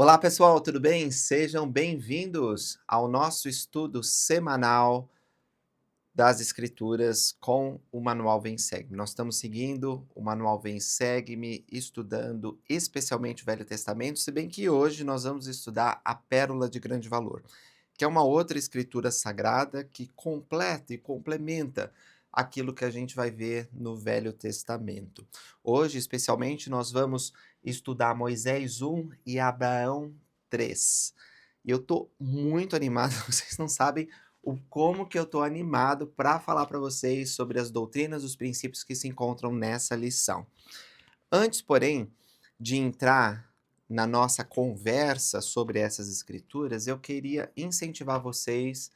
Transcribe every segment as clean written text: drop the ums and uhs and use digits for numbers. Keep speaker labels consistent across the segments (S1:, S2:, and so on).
S1: Olá pessoal, tudo bem? Sejam bem-vindos ao nosso estudo semanal das Escrituras com o Manual Vem Segue-me. Nós estamos seguindo o Manual Vem Segue-me, estudando especialmente o Velho Testamento, se bem que hoje nós vamos estudar a Pérola de Grande Valor, que é uma outra escritura sagrada que completa e complementa aquilo que a gente vai ver no Velho Testamento. Hoje, especialmente, nós vamos estudar Moisés 1 e Abraão 3. E eu estou muito animado, vocês não sabem o como que eu estou animado para falar para vocês sobre as doutrinas, os princípios que se encontram nessa lição. Antes, porém, de entrar na nossa conversa sobre essas escrituras, eu queria incentivar vocês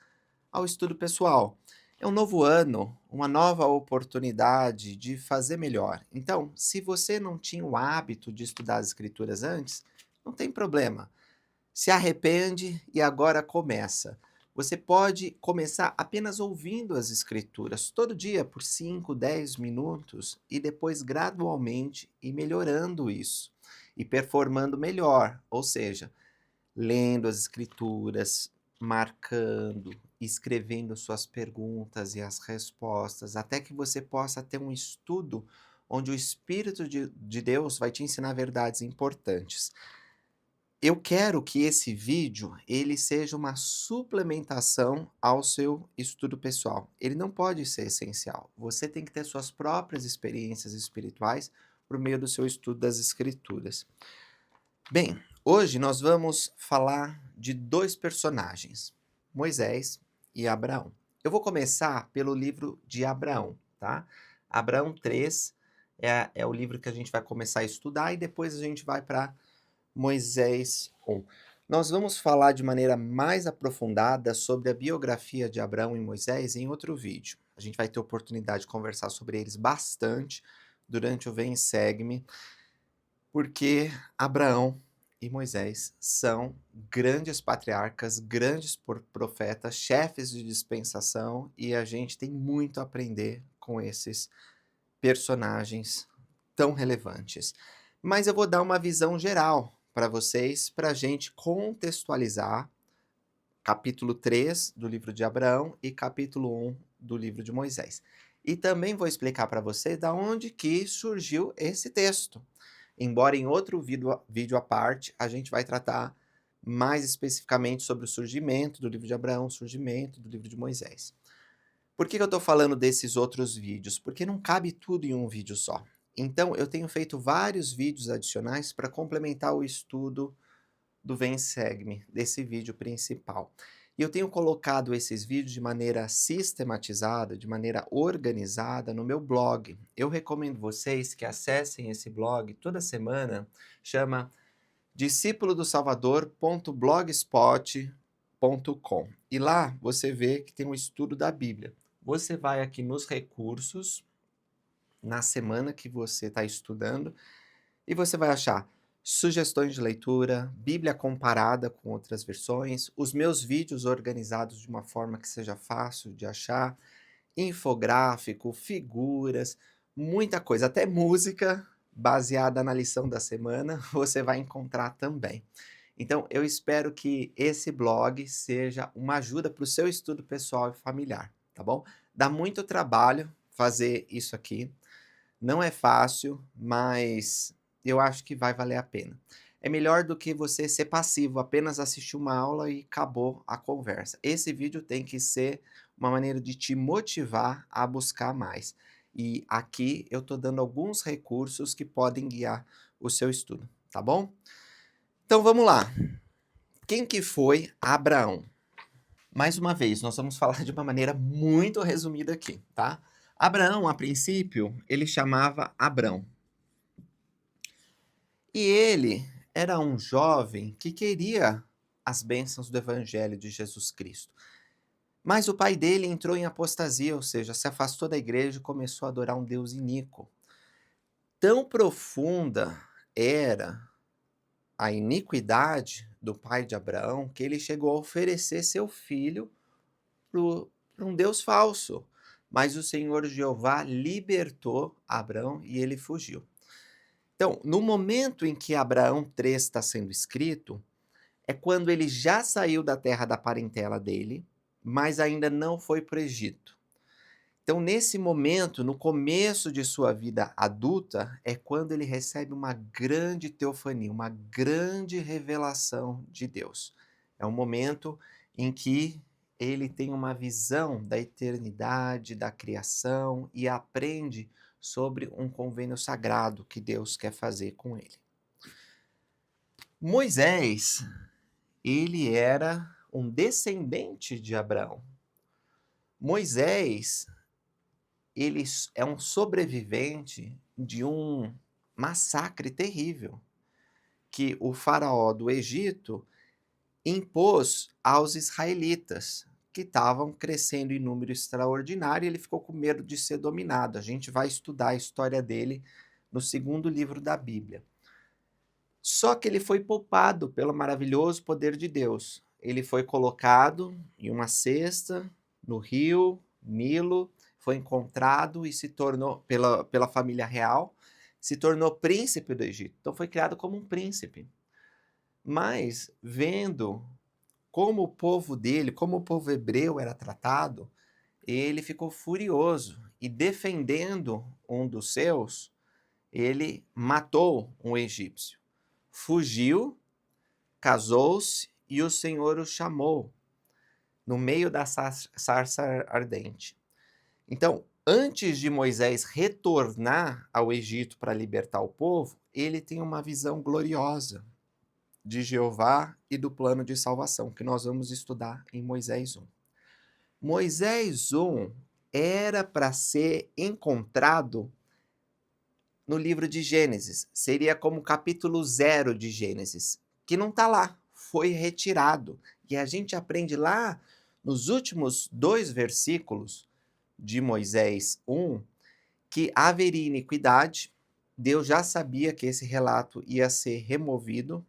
S1: ao estudo pessoal. É um novo ano, uma nova oportunidade de fazer melhor. Então, se você não tinha o hábito de estudar as escrituras antes, não tem problema. Se arrepende e agora começa. Você pode começar apenas ouvindo as escrituras todo dia por 5, 10 minutos e depois gradualmente ir melhorando isso e performando melhor, ou seja, lendo as escrituras, marcando, escrevendo suas perguntas e as respostas, até que você possa ter um estudo onde o Espírito de Deus vai te ensinar verdades importantes. Eu quero que esse vídeo ele seja uma suplementação ao seu estudo pessoal. Ele não pode ser essencial. Você tem que ter suas próprias experiências espirituais por meio do seu estudo das escrituras. Bem, hoje nós vamos falar de dois personagens, Moisés e Abraão. Eu vou começar pelo livro de Abraão, tá? Abraão 3 é o livro que a gente vai começar a estudar e depois a gente vai para Moisés 1. Nós vamos falar de maneira mais aprofundada sobre a biografia de Abraão e Moisés em outro vídeo. A gente vai ter oportunidade de conversar sobre eles bastante durante o Vem e Segue-me, porque Abraão e Moisés são grandes patriarcas, grandes profetas, chefes de dispensação, e a gente tem muito a aprender com esses personagens tão relevantes. Mas eu vou dar uma visão geral para vocês, para a gente contextualizar capítulo 3 do livro de Abraão e capítulo 1 do livro de Moisés. E também vou explicar para vocês da onde que surgiu esse texto. Embora em outro vídeo à parte, a gente vai tratar mais especificamente sobre o surgimento do livro de Abraão, o surgimento do livro de Moisés. Por que eu estou falando desses outros vídeos? Porque não cabe tudo em um vídeo só. Então, eu tenho feito vários vídeos adicionais para complementar o estudo do Vem Segue-me, desse vídeo principal. E eu tenho colocado esses vídeos de maneira sistematizada, de maneira organizada no meu blog. Eu recomendo vocês que acessem esse blog toda semana, chama discípulodosalvador.blogspot.com. E lá você vê que tem um estudo da Bíblia. Você vai aqui nos recursos, na semana que você está estudando, e você vai achar sugestões de leitura, Bíblia comparada com outras versões, os meus vídeos organizados de uma forma que seja fácil de achar, infográfico, figuras, muita coisa, até música baseada na lição da semana, você vai encontrar também. Então, eu espero que esse blog seja uma ajuda para o seu estudo pessoal e familiar, tá bom? Dá muito trabalho fazer isso aqui, não é fácil, mas eu acho que vai valer a pena. É melhor do que você ser passivo, apenas assistir uma aula e acabou a conversa. Esse vídeo tem que ser uma maneira de te motivar a buscar mais. E aqui eu estou dando alguns recursos que podem guiar o seu estudo, tá bom? Então vamos lá. Quem que foi Abraão? Mais uma vez, nós vamos falar de uma maneira muito resumida aqui, tá? Abraão, a princípio, ele chamava Abrão. E ele era um jovem que queria as bênçãos do Evangelho de Jesus Cristo. Mas o pai dele entrou em apostasia, ou seja, se afastou da igreja e começou a adorar um Deus iníquo. Tão profunda era a iniquidade do pai de Abraão que ele chegou a oferecer seu filho para um Deus falso. Mas o Senhor Jeová libertou Abraão e ele fugiu. Então, no momento em que Abraão 3 está sendo escrito, é quando ele já saiu da terra da parentela dele, mas ainda não foi para o Egito. Então, nesse momento, no começo de sua vida adulta, é quando ele recebe uma grande teofania, uma grande revelação de Deus. É um momento em que ele tem uma visão da eternidade, da criação e aprende sobre um convênio sagrado que Deus quer fazer com ele. Moisés, ele era um descendente de Abraão. Moisés, ele é um sobrevivente de um massacre terrível que o faraó do Egito impôs aos israelitas, que estavam crescendo em número extraordinário, e ele ficou com medo de ser dominado. A gente vai estudar a história dele no segundo livro da Bíblia. Só que ele foi poupado pelo maravilhoso poder de Deus. Ele foi colocado em uma cesta no rio Nilo, foi encontrado e se tornou, pela família real, se tornou príncipe do Egito. Então foi criado como um príncipe. Mas, vendo como o povo dele, como o povo hebreu era tratado, ele ficou furioso e, defendendo um dos seus, ele matou um egípcio. Fugiu, casou-se e o Senhor o chamou no meio da sarça ardente. Então, antes de Moisés retornar ao Egito para libertar o povo, ele tem uma visão gloriosa de Jeová e do plano de salvação, que nós vamos estudar em Moisés 1. Moisés 1 era para ser encontrado no livro de Gênesis. Seria como o capítulo 0 de Gênesis, que não está lá, foi retirado. E a gente aprende lá nos últimos 2 versículos de Moisés 1 que haveria iniquidade. Deus já sabia que esse relato ia ser removido,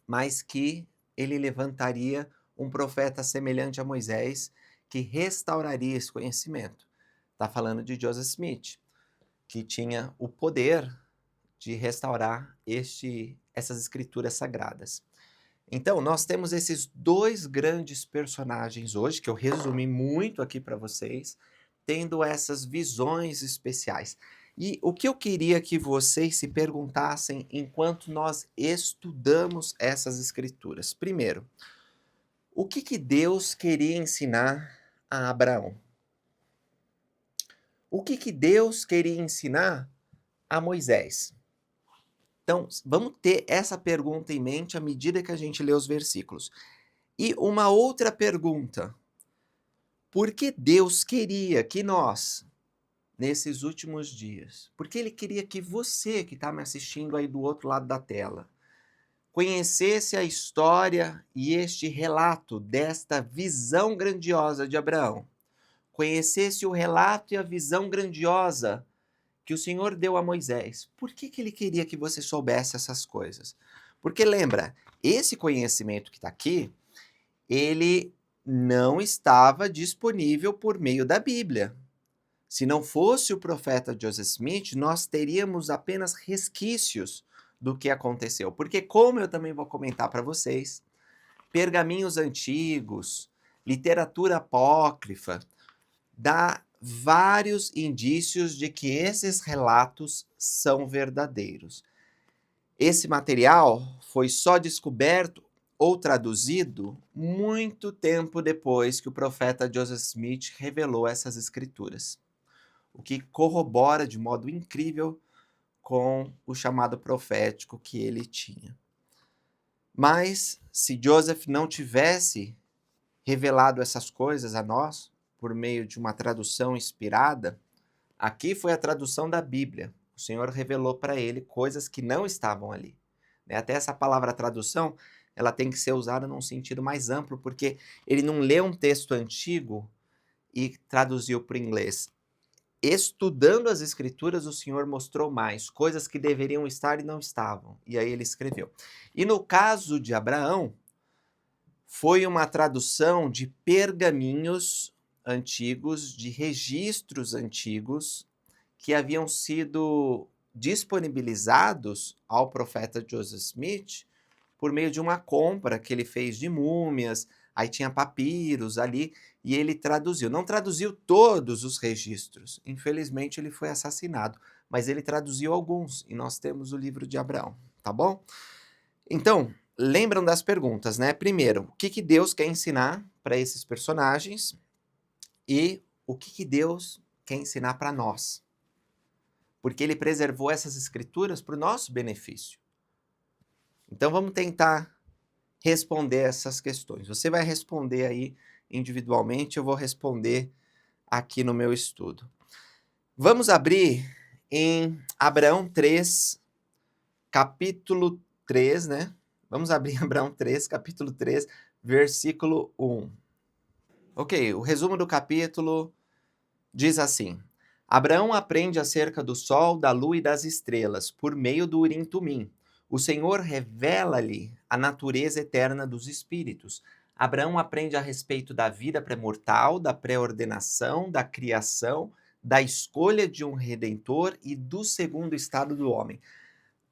S1: mas que ele levantaria um profeta semelhante a Moisés que restauraria esse conhecimento. Está falando de Joseph Smith, que tinha o poder de restaurar essas escrituras sagradas. Então, nós temos esses 2 grandes personagens hoje, que eu resumi muito aqui para vocês, tendo essas visões especiais. E o que eu queria que vocês se perguntassem enquanto nós estudamos essas escrituras? Primeiro, o que Deus queria ensinar a Abraão? O que Deus queria ensinar a Moisés? Então, vamos ter essa pergunta em mente à medida que a gente lê os versículos. E uma outra pergunta: por que Deus queria que nós, nesses últimos dias, porque Ele queria que você, que está me assistindo aí do outro lado da tela, conhecesse a história e este relato desta visão grandiosa de Abraão, conhecesse o relato e a visão grandiosa que o Senhor deu a Moisés. Por que Ele queria que você soubesse essas coisas? Porque lembra, esse conhecimento que está aqui, ele não estava disponível por meio da Bíblia. Se não fosse o profeta Joseph Smith, nós teríamos apenas resquícios do que aconteceu. Porque, como eu também vou comentar para vocês, pergaminhos antigos, literatura apócrifa, dá vários indícios de que esses relatos são verdadeiros. Esse material foi só descoberto ou traduzido muito tempo depois que o profeta Joseph Smith revelou essas escrituras, o que corrobora de modo incrível com o chamado profético que ele tinha. Mas, se Joseph não tivesse revelado essas coisas a nós, por meio de uma tradução inspirada, aqui foi a tradução da Bíblia. O Senhor revelou para ele coisas que não estavam ali. Até essa palavra tradução, ela tem que ser usada num sentido mais amplo, porque ele não leu um texto antigo e traduziu para o inglês. Estudando as escrituras, o Senhor mostrou mais, coisas que deveriam estar e não estavam. E aí ele escreveu. E no caso de Abraão, foi uma tradução de pergaminhos antigos, de registros antigos, que haviam sido disponibilizados ao profeta Joseph Smith por meio de uma compra que ele fez de múmias, aí tinha papiros ali, e ele traduziu. Não traduziu todos os registros, infelizmente ele foi assassinado, mas ele traduziu alguns, e nós temos o livro de Abraão, tá bom? Então, lembram das perguntas, né? Primeiro, o que que Deus quer ensinar para esses personagens e o que que Deus quer ensinar para nós? Porque ele preservou essas escrituras para o nosso benefício. Então vamos tentar responder essas questões. Você vai responder aí individualmente, eu vou responder aqui no meu estudo. Vamos abrir em Abraão 3, capítulo 3, né? Vamos abrir em Abraão 3, capítulo 3, versículo 1. Ok, o resumo do capítulo diz assim: Abraão aprende acerca do sol, da lua e das estrelas, por meio do Urim-Tumim. O Senhor revela-lhe a natureza eterna dos espíritos. Abraão aprende a respeito da vida pré-mortal, da pré-ordenação, da criação, da escolha de um redentor e do segundo estado do homem.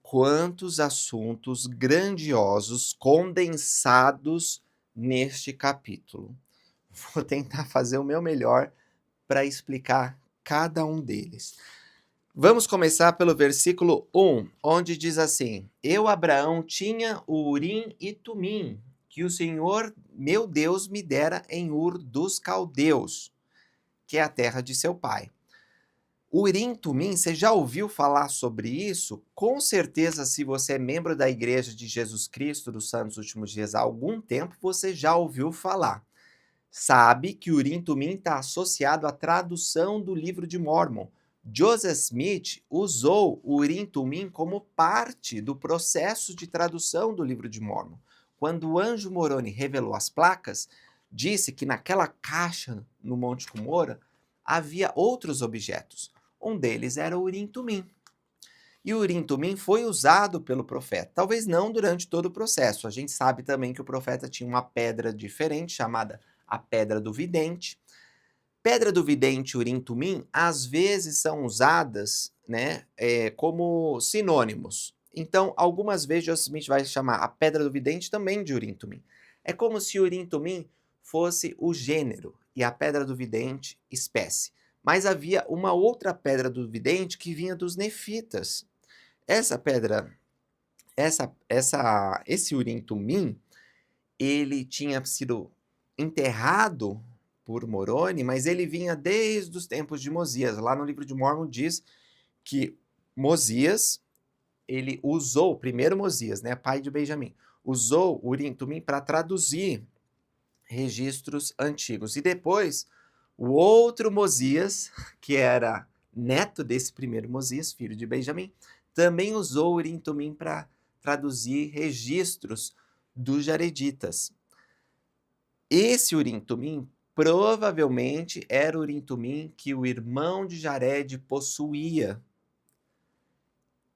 S1: Quantos assuntos grandiosos condensados neste capítulo. Vou tentar fazer o meu melhor para explicar cada um deles. Vamos começar pelo versículo 1, onde diz assim: Eu, Abraão, tinha o Urim e Tumim, que o Senhor, meu Deus, me dera em Ur dos Caldeus, que é a terra de seu pai. Urim Tumim, você já ouviu falar sobre isso? Com certeza, se você é membro da Igreja de Jesus Cristo dos Santos Últimos Dias há algum tempo, você já ouviu falar. Sabe que Urim Tumim está associado à tradução do livro de Mórmon. Joseph Smith usou o Urim Tumim como parte do processo de tradução do livro de Mórmon. Quando o anjo Moroni revelou as placas, disse que naquela caixa no Monte Cumora havia outros objetos. Um deles era o Urim Tumim. E o Urim Tumim foi usado pelo profeta, talvez não durante todo o processo. A gente sabe também que o profeta tinha uma pedra diferente, chamada a Pedra do Vidente. Pedra do Vidente e Urim Tumim, às vezes, são usadas, né, como sinônimos. Então, algumas vezes, Joseph Smith vai chamar a Pedra do Vidente também de Urim Tumim. É como se o Urim Tumim fosse o gênero e a Pedra do Vidente, espécie. Mas havia uma outra Pedra do Vidente que vinha dos nefitas. Essa pedra, esse Urim Tumim, ele tinha sido enterrado por Moroni, mas ele vinha desde os tempos de Mosias. Lá no livro de Mórmon diz que Mosias, ele usou, o primeiro Mosias, né, pai de Benjamim, usou o Urim Tumim para traduzir registros antigos. E depois, o outro Mosias, que era neto desse primeiro Mosias, filho de Benjamim, também usou o Urim Tumim para traduzir registros dos Jareditas. Esse Urim Tumim provavelmente era o Urim Tumim que o irmão de Jared possuía,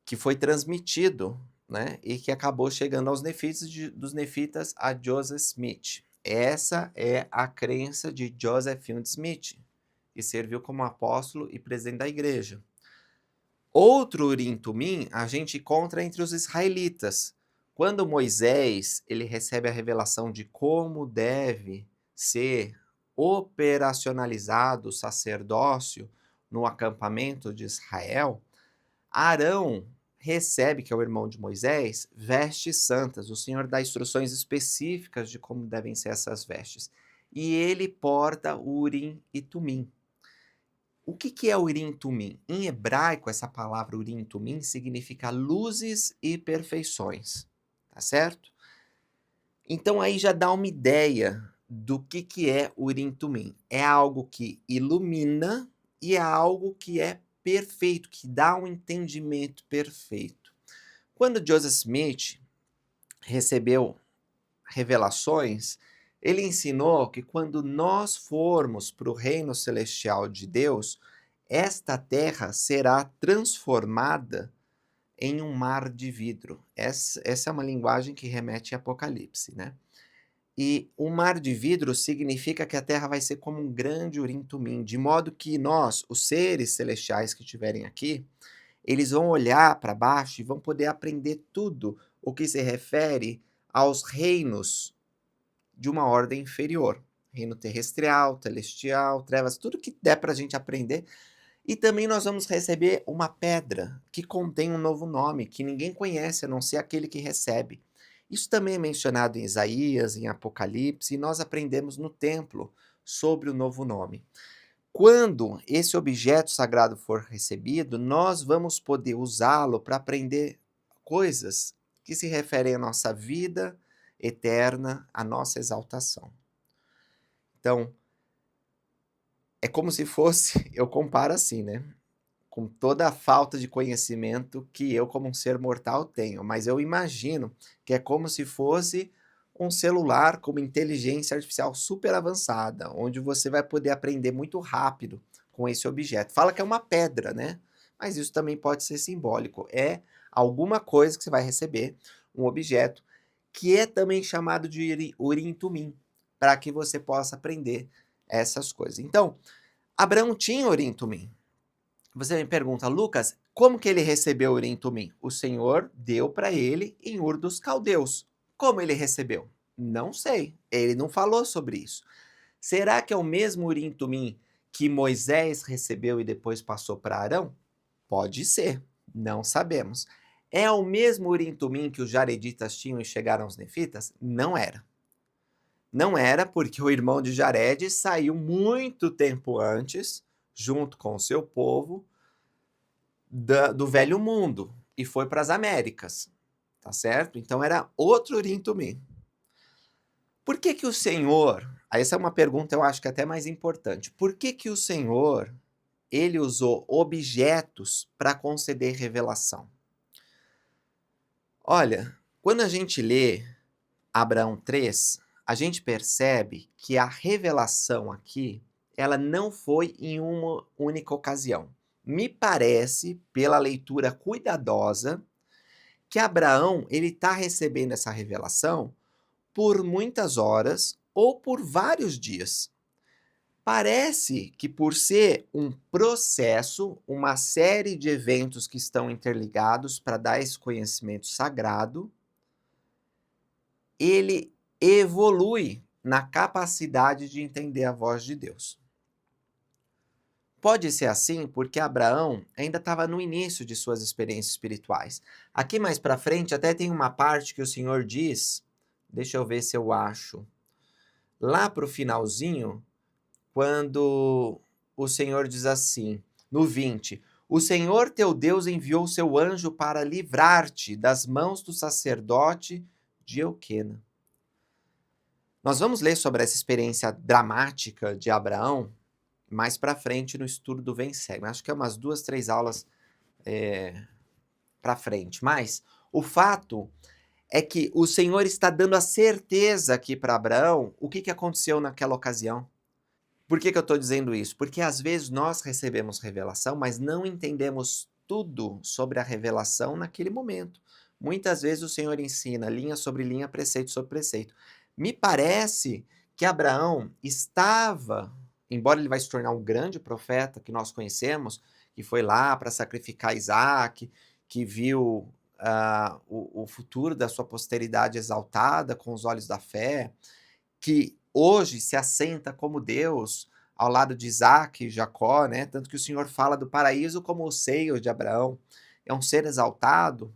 S1: que foi transmitido, né, e que acabou chegando aos nefitas, dos nefitas a Joseph Smith. Essa é a crença de Joseph Fielding Smith, que serviu como apóstolo e presidente da igreja. Outro Urim Tumim a gente encontra entre os israelitas. Quando Moisés ele recebe a revelação de como deve ser operacionalizado o sacerdócio no acampamento de Israel, Arão recebe, que é o irmão de Moisés, vestes santas. O Senhor dá instruções específicas de como devem ser essas vestes. E ele porta o Urim e Tumim. O que é Urim Tumim? Em hebraico, essa palavra Urim Tumim significa luzes e perfeições, tá certo? Então aí já dá uma ideia do que é Urim Tumim. É algo que ilumina e é algo que é perfeito, que dá um entendimento perfeito. Quando Joseph Smith recebeu revelações, ele ensinou que quando nós formos para o reino celestial de Deus, esta terra será transformada em um mar de vidro. Essa é uma linguagem que remete a Apocalipse, né? E o mar de vidro significa que a terra vai ser como um grande Urim Tumim, de modo que nós, os seres celestiais que estiverem aqui, eles vão olhar para baixo e vão poder aprender tudo o que se refere aos reinos de uma ordem inferior. Reino terrestrial, celestial, trevas, tudo que der para a gente aprender. E também nós vamos receber uma pedra que contém um novo nome, que ninguém conhece a não ser aquele que recebe. Isso também é mencionado em Isaías, em Apocalipse, e nós aprendemos no templo sobre o novo nome. Quando esse objeto sagrado for recebido, nós vamos poder usá-lo para aprender coisas que se referem à nossa vida eterna, à nossa exaltação. Então, é como se fosse, eu comparo assim, né? Com toda a falta de conhecimento que eu, como um ser mortal, tenho, mas eu imagino que é como se fosse um celular com uma inteligência artificial super avançada, onde você vai poder aprender muito rápido com esse objeto. Fala que é uma pedra, né? Mas isso também pode ser simbólico. É alguma coisa que você vai receber, um objeto, que é também chamado de Urim Tumim, para que você possa aprender essas coisas. Então, Abraão tinha Urim Tumim. Você me pergunta: "Lucas, como que ele recebeu o Urim Tumim?" O Senhor deu para ele em Ur dos Caldeus. Como ele recebeu? Não sei, ele não falou sobre isso. Será que é o mesmo Urim Tumim que Moisés recebeu e depois passou para Arão? Pode ser, não sabemos. É o mesmo Urim Tumim que os jareditas tinham e chegaram aos nefitas? Não era. Não era, porque o irmão de Jared saiu muito tempo antes, junto com o seu povo, do Velho Mundo e foi para as Américas, tá certo? Então era outro Urim Tumim. Por que que o Senhor, essa é uma pergunta eu acho que é até mais importante, por que que o Senhor, ele usou objetos para conceder revelação? Olha, quando a gente lê Abraão 3, a gente percebe que a revelação aqui, ela não foi em uma única ocasião. Me parece, pela leitura cuidadosa, que Abraão ele está recebendo essa revelação por muitas horas ou por vários dias. Parece que por ser um processo, uma série de eventos que estão interligados para dar esse conhecimento sagrado, ele evolui na capacidade de entender a voz de Deus. Pode ser assim porque Abraão ainda estava no início de suas experiências espirituais. Aqui mais para frente até tem uma parte que o Senhor diz, deixa eu ver se eu acho, lá para o finalzinho, quando o Senhor diz assim, no 20, o Senhor teu Deus enviou seu anjo para livrar-te das mãos do sacerdote de Euquena. Nós vamos ler sobre essa experiência dramática de Abraão mais para frente no estudo do Vem Segue. Acho que é umas 2, 3 aulas para frente. Mas o fato é que o Senhor está dando a certeza aqui para Abraão o que aconteceu naquela ocasião. Por que eu estou dizendo isso? Porque às vezes nós recebemos revelação, mas não entendemos tudo sobre a revelação naquele momento. Muitas vezes o Senhor ensina linha sobre linha, preceito sobre preceito. Me parece que Abraão estava, embora ele vai se tornar um grande profeta que nós conhecemos, que foi lá para sacrificar Isaac, que viu o futuro da sua posteridade exaltada com os olhos da fé, que hoje se assenta como Deus ao lado de Isaac e Jacó, né? Tanto que o Senhor fala do paraíso como o seio de Abraão. É um ser exaltado.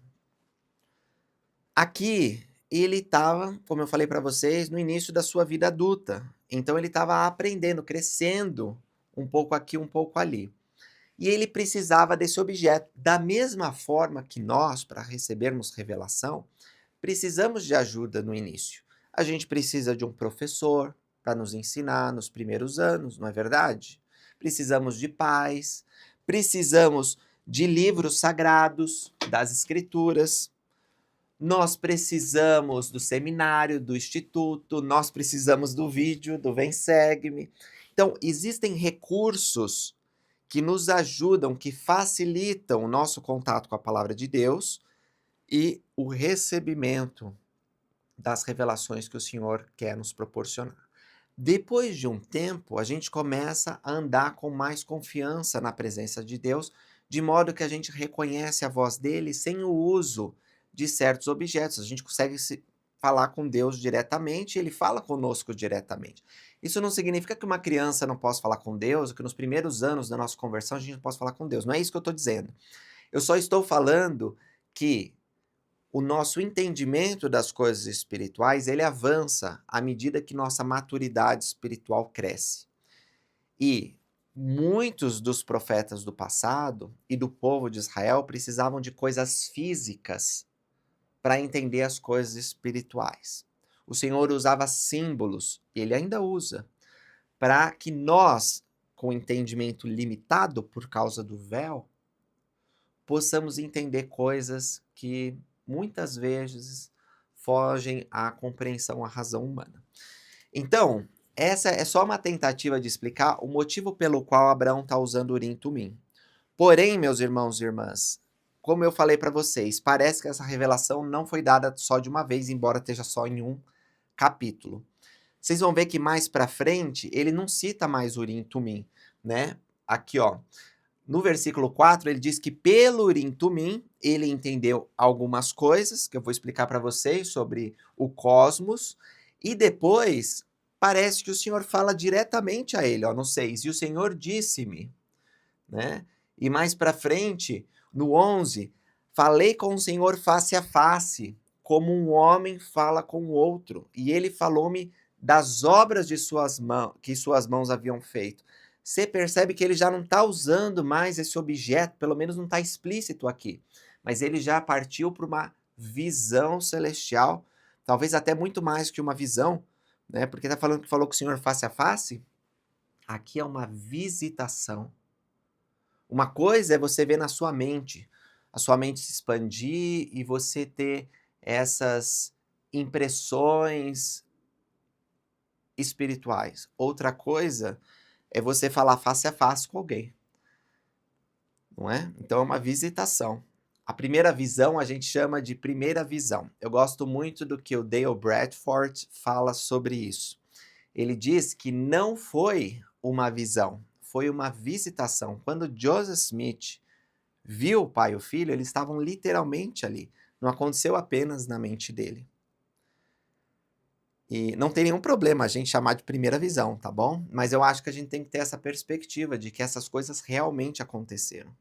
S1: Aqui, ele estava, como eu falei para vocês, no início da sua vida adulta. Então ele estava aprendendo, crescendo, um pouco aqui, um pouco ali. E ele precisava desse objeto. Da mesma forma que nós, para recebermos revelação, precisamos de ajuda no início. A gente precisa de um professor para nos ensinar nos primeiros anos, não é verdade? Precisamos de pais, precisamos de livros sagrados, das escrituras, nós precisamos do seminário, do instituto, nós precisamos do vídeo, do Vem Segue-me. Então, existem recursos que nos ajudam, que facilitam o nosso contato com a palavra de Deus e o recebimento das revelações que o Senhor quer nos proporcionar. Depois de um tempo, a gente começa a andar com mais confiança na presença de Deus, de modo que a gente reconhece a voz dele sem o uso de certos objetos. A gente consegue falar com Deus diretamente, ele fala conosco diretamente. Isso não significa que uma criança não possa falar com Deus, ou que nos primeiros anos da nossa conversão a gente não possa falar com Deus, não é isso que eu estou dizendo. Eu só estou falando que o nosso entendimento das coisas espirituais, ele avança à medida que nossa maturidade espiritual cresce. E muitos dos profetas do passado e do povo de Israel precisavam de coisas físicas para entender as coisas espirituais. O Senhor usava símbolos, e ele ainda usa, para que nós, com entendimento limitado por causa do véu, possamos entender coisas que muitas vezes fogem à compreensão, à razão humana. Então, essa é só uma tentativa de explicar o motivo pelo qual Abraão está usando Urim e Tumim. Porém, meus irmãos e irmãs, como eu falei para vocês, parece que essa revelação não foi dada só de uma vez, embora esteja só em um capítulo. Vocês vão ver que mais para frente ele não cita mais Urim e Tumim, né? Aqui, ó. No versículo 4, ele diz que pelo Urim e Tumim ele entendeu algumas coisas que eu vou explicar para vocês sobre o cosmos, e depois parece que o Senhor fala diretamente a ele, ó, no 6, e o Senhor disse-me, né? E mais para frente, no 11, falei com o Senhor face a face, como um homem fala com o outro, e ele falou-me das obras de suas mãos, que suas mãos haviam feito. Você percebe que ele já não está usando mais esse objeto, pelo menos não está explícito aqui, mas ele já partiu para uma visão celestial, talvez até muito mais que uma visão, né? Porque está falando que falou com o Senhor face a face. Aqui é uma visitação. Uma coisa é você ver na sua mente, a sua mente se expandir e você ter essas impressões espirituais. Outra coisa é você falar face a face com alguém, não é? Então é uma visitação. A primeira visão a gente chama de primeira visão. Eu gosto muito do que o Dale Bradford fala sobre isso. Ele diz que não foi uma visão, foi uma visitação. Quando Joseph Smith viu o pai e o filho, eles estavam literalmente ali. Não aconteceu apenas na mente dele. E não tem nenhum problema a gente chamar de primeira visão, tá bom? Mas eu acho que a gente tem que ter essa perspectiva de que essas coisas realmente aconteceram.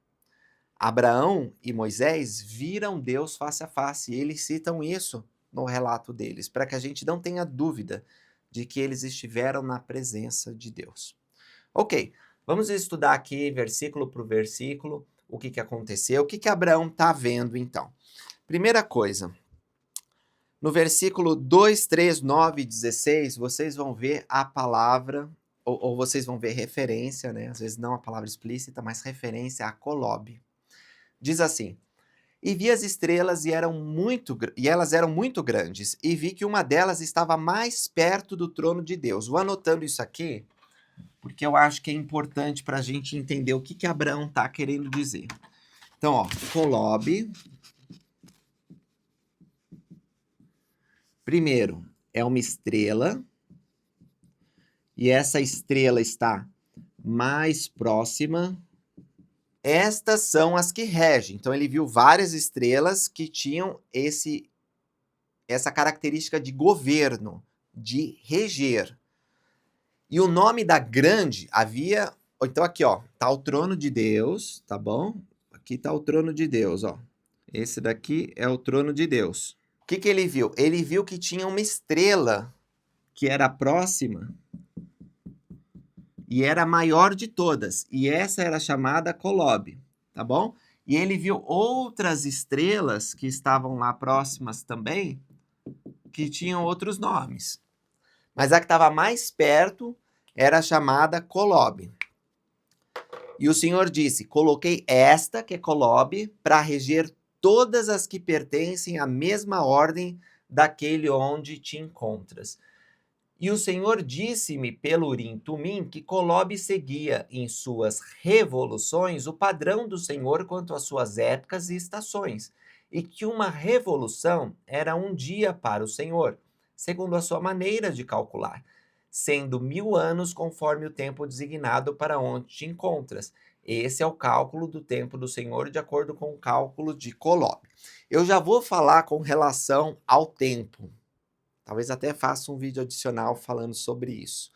S1: Abraão e Moisés viram Deus face a face, e eles citam isso no relato deles, para que a gente não tenha dúvida de que eles estiveram na presença de Deus. Ok, vamos estudar aqui versículo por versículo o que aconteceu, o que Abraão está vendo então. Primeira coisa, no versículo 2, 3, 9 e 16, vocês vão ver a palavra, ou vocês vão ver referência, né? Às vezes não a palavra explícita, mas referência a Kolob. Diz assim: e vi as estrelas e elas eram muito grandes, e vi que uma delas estava mais perto do trono de Deus. Vou anotando isso aqui, porque eu acho que é importante para a gente entender o que Abraão está querendo dizer. Então, ó, Kolob, primeiro, é uma estrela, e essa estrela está mais próxima. Estas são as que regem. Então, ele viu várias estrelas que tinham essa característica de governo, de reger. E o nome da grande havia... Então, aqui, ó, tá o trono de Deus, tá bom? Aqui tá o trono de Deus, ó. Esse daqui é o trono de Deus. O que ele viu? Ele viu que tinha uma estrela que era próxima e era a maior de todas. E essa era chamada Kolob, tá bom? E ele viu outras estrelas que estavam lá próximas também, que tinham outros nomes. Mas a que estava mais perto era chamada Kolob. E o Senhor disse: coloquei esta, que é Kolob, para reger todas as que pertencem à mesma ordem daquele onde te encontras. E o Senhor disse-me pelo Urim Tumim que Kolob seguia em suas revoluções o padrão do Senhor quanto às suas épocas e estações, e que uma revolução era um dia para o Senhor, segundo a sua maneira de calcular, sendo 1000 anos conforme o tempo designado para onde te encontras. Esse é o cálculo do tempo do Senhor de acordo com o cálculo de Kolob. Eu já vou falar com relação ao tempo, Talvez até faça um vídeo adicional falando sobre isso.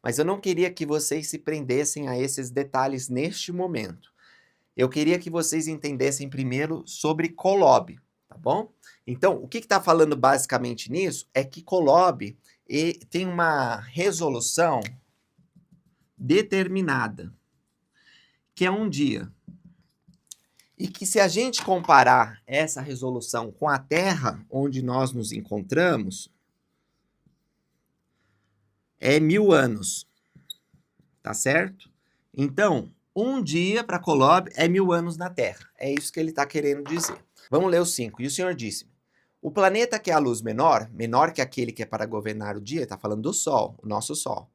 S1: Mas eu não queria que vocês se prendessem a esses detalhes neste momento. Eu queria que vocês entendessem primeiro sobre Kolob, tá bom? Então, o que está falando basicamente nisso é que Kolob tem uma resolução determinada, que é um dia. E que se a gente comparar essa resolução com a Terra, onde nós nos encontramos, é 1000 anos, tá certo? Então, um dia para Kolob é 1000 anos na Terra. É isso que ele está querendo dizer. Vamos ler o 5. E o Senhor disse: o planeta que é a luz menor, menor que aquele que é para governar o dia, está falando do Sol, o nosso Sol,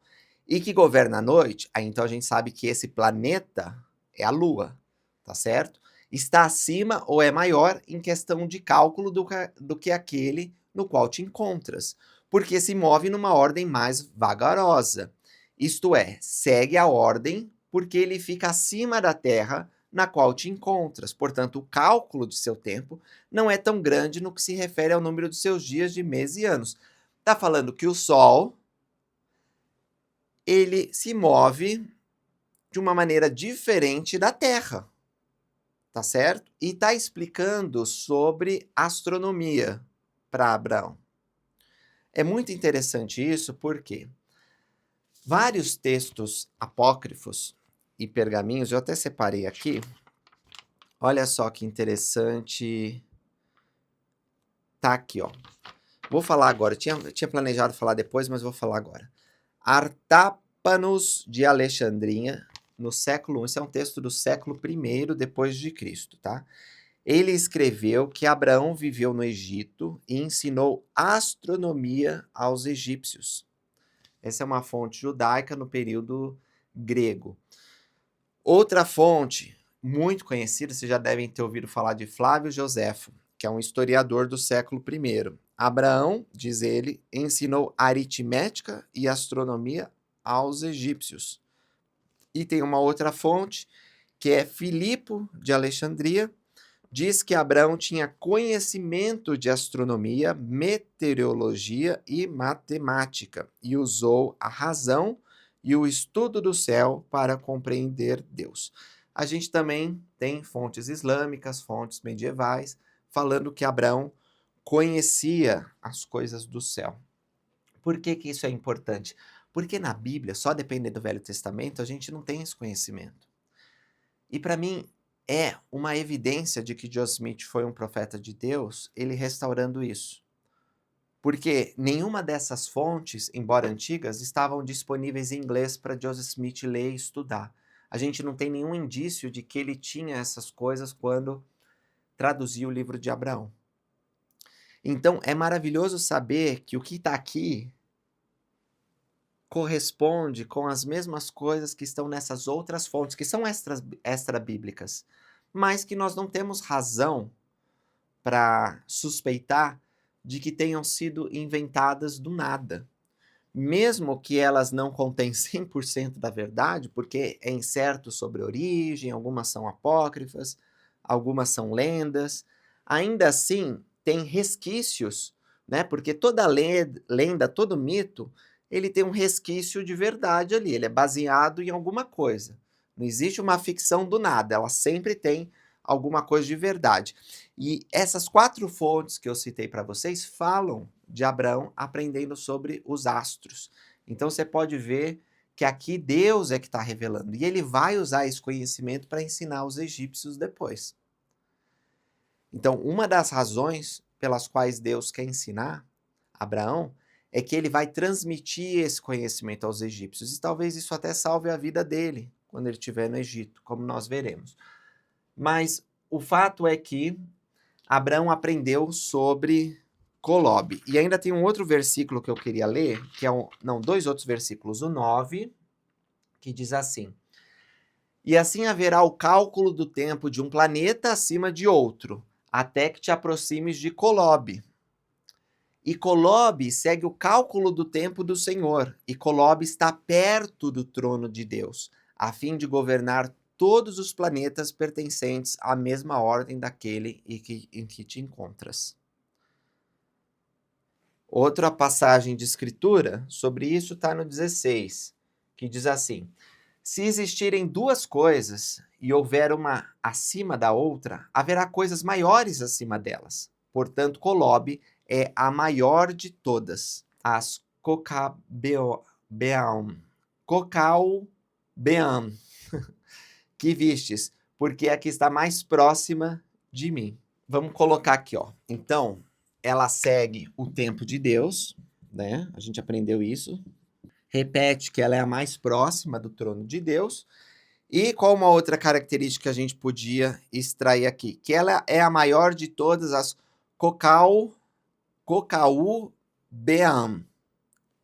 S1: e que governa a noite, aí então a gente sabe que esse planeta é a Lua, tá certo? Está acima ou é maior em questão de cálculo do que aquele no qual te encontras, porque se move numa ordem mais vagarosa. Isto é, segue a ordem porque ele fica acima da Terra na qual te encontras. Portanto, o cálculo de seu tempo não é tão grande no que se refere ao número de seus dias, de meses e anos. Está falando que o Sol ele se move de uma maneira diferente da Terra, tá certo? E está explicando sobre astronomia para Abraão. É muito interessante isso porque vários textos apócrifos e pergaminhos, eu até separei aqui, olha só que interessante, tá aqui, ó. Vou falar agora, tinha planejado falar depois, mas vou falar agora. Artápanos de Alexandria, no século I, esse é um texto do século I depois de Cristo, tá? Ele escreveu que Abraão viveu no Egito e ensinou astronomia aos egípcios. Essa é uma fonte judaica no período grego. Outra fonte muito conhecida, vocês já devem ter ouvido falar de Flávio Joséfo, que é um historiador do século I. Abraão, diz ele, ensinou aritmética e astronomia aos egípcios. E tem uma outra fonte, que é Filipo de Alexandria, diz que Abraão tinha conhecimento de astronomia, meteorologia e matemática e usou a razão e o estudo do céu para compreender Deus. A gente também tem fontes islâmicas, fontes medievais, falando que Abraão conhecia as coisas do céu. Por que que isso é importante? Porque na Bíblia, só dependendo do Velho Testamento, a gente não tem esse conhecimento. E para mim é uma evidência de que Joseph Smith foi um profeta de Deus, ele restaurando isso. Porque nenhuma dessas fontes, embora antigas, estavam disponíveis em inglês para Joseph Smith ler e estudar. A gente não tem nenhum indício de que ele tinha essas coisas quando traduzia o livro de Abraão. Então é maravilhoso saber que o que está aqui corresponde com as mesmas coisas que estão nessas outras fontes, que são extra-bíblicas, mas que nós não temos razão para suspeitar de que tenham sido inventadas do nada. Mesmo que elas não contêm 100% da verdade, porque é incerto sobre a origem, algumas são apócrifas, algumas são lendas, ainda assim tem resquícios, né? Porque toda lenda, todo mito, ele tem um resquício de verdade ali, ele é baseado em alguma coisa. Não existe uma ficção do nada, ela sempre tem alguma coisa de verdade. E essas 4 fontes que eu citei para vocês falam de Abraão aprendendo sobre os astros. Então você pode ver que aqui Deus é que está revelando. E ele vai usar esse conhecimento para ensinar os egípcios depois. Então, uma das razões pelas quais Deus quer ensinar Abraão é que ele vai transmitir esse conhecimento aos egípcios. E talvez isso até salve a vida dele quando ele estiver no Egito, como nós veremos. Mas o fato é que Abraão aprendeu sobre Kolob. E ainda tem um outro versículo que eu queria ler, que é dois outros versículos, o 9, que diz assim: e assim haverá o cálculo do tempo de um planeta acima de outro, até que te aproximes de Kolob. E Kolob segue o cálculo do tempo do Senhor, e Kolob está perto do trono de Deus, a fim de governar todos os planetas pertencentes à mesma ordem daquele em que te encontras. Outra passagem de escritura sobre isso está no 16, que diz assim: se existirem duas coisas e houver uma acima da outra, haverá coisas maiores acima delas. Portanto, Colobe é a maior de todas. As Cocaubeam, que vistes, porque aqui está mais próxima de mim. Vamos colocar aqui, ó. Então, ela segue o tempo de Deus, né? A gente aprendeu isso. Repete que ela é a mais próxima do trono de Deus. E qual uma outra característica que a gente podia extrair aqui? Que ela é a maior de todas as Cocaubeam.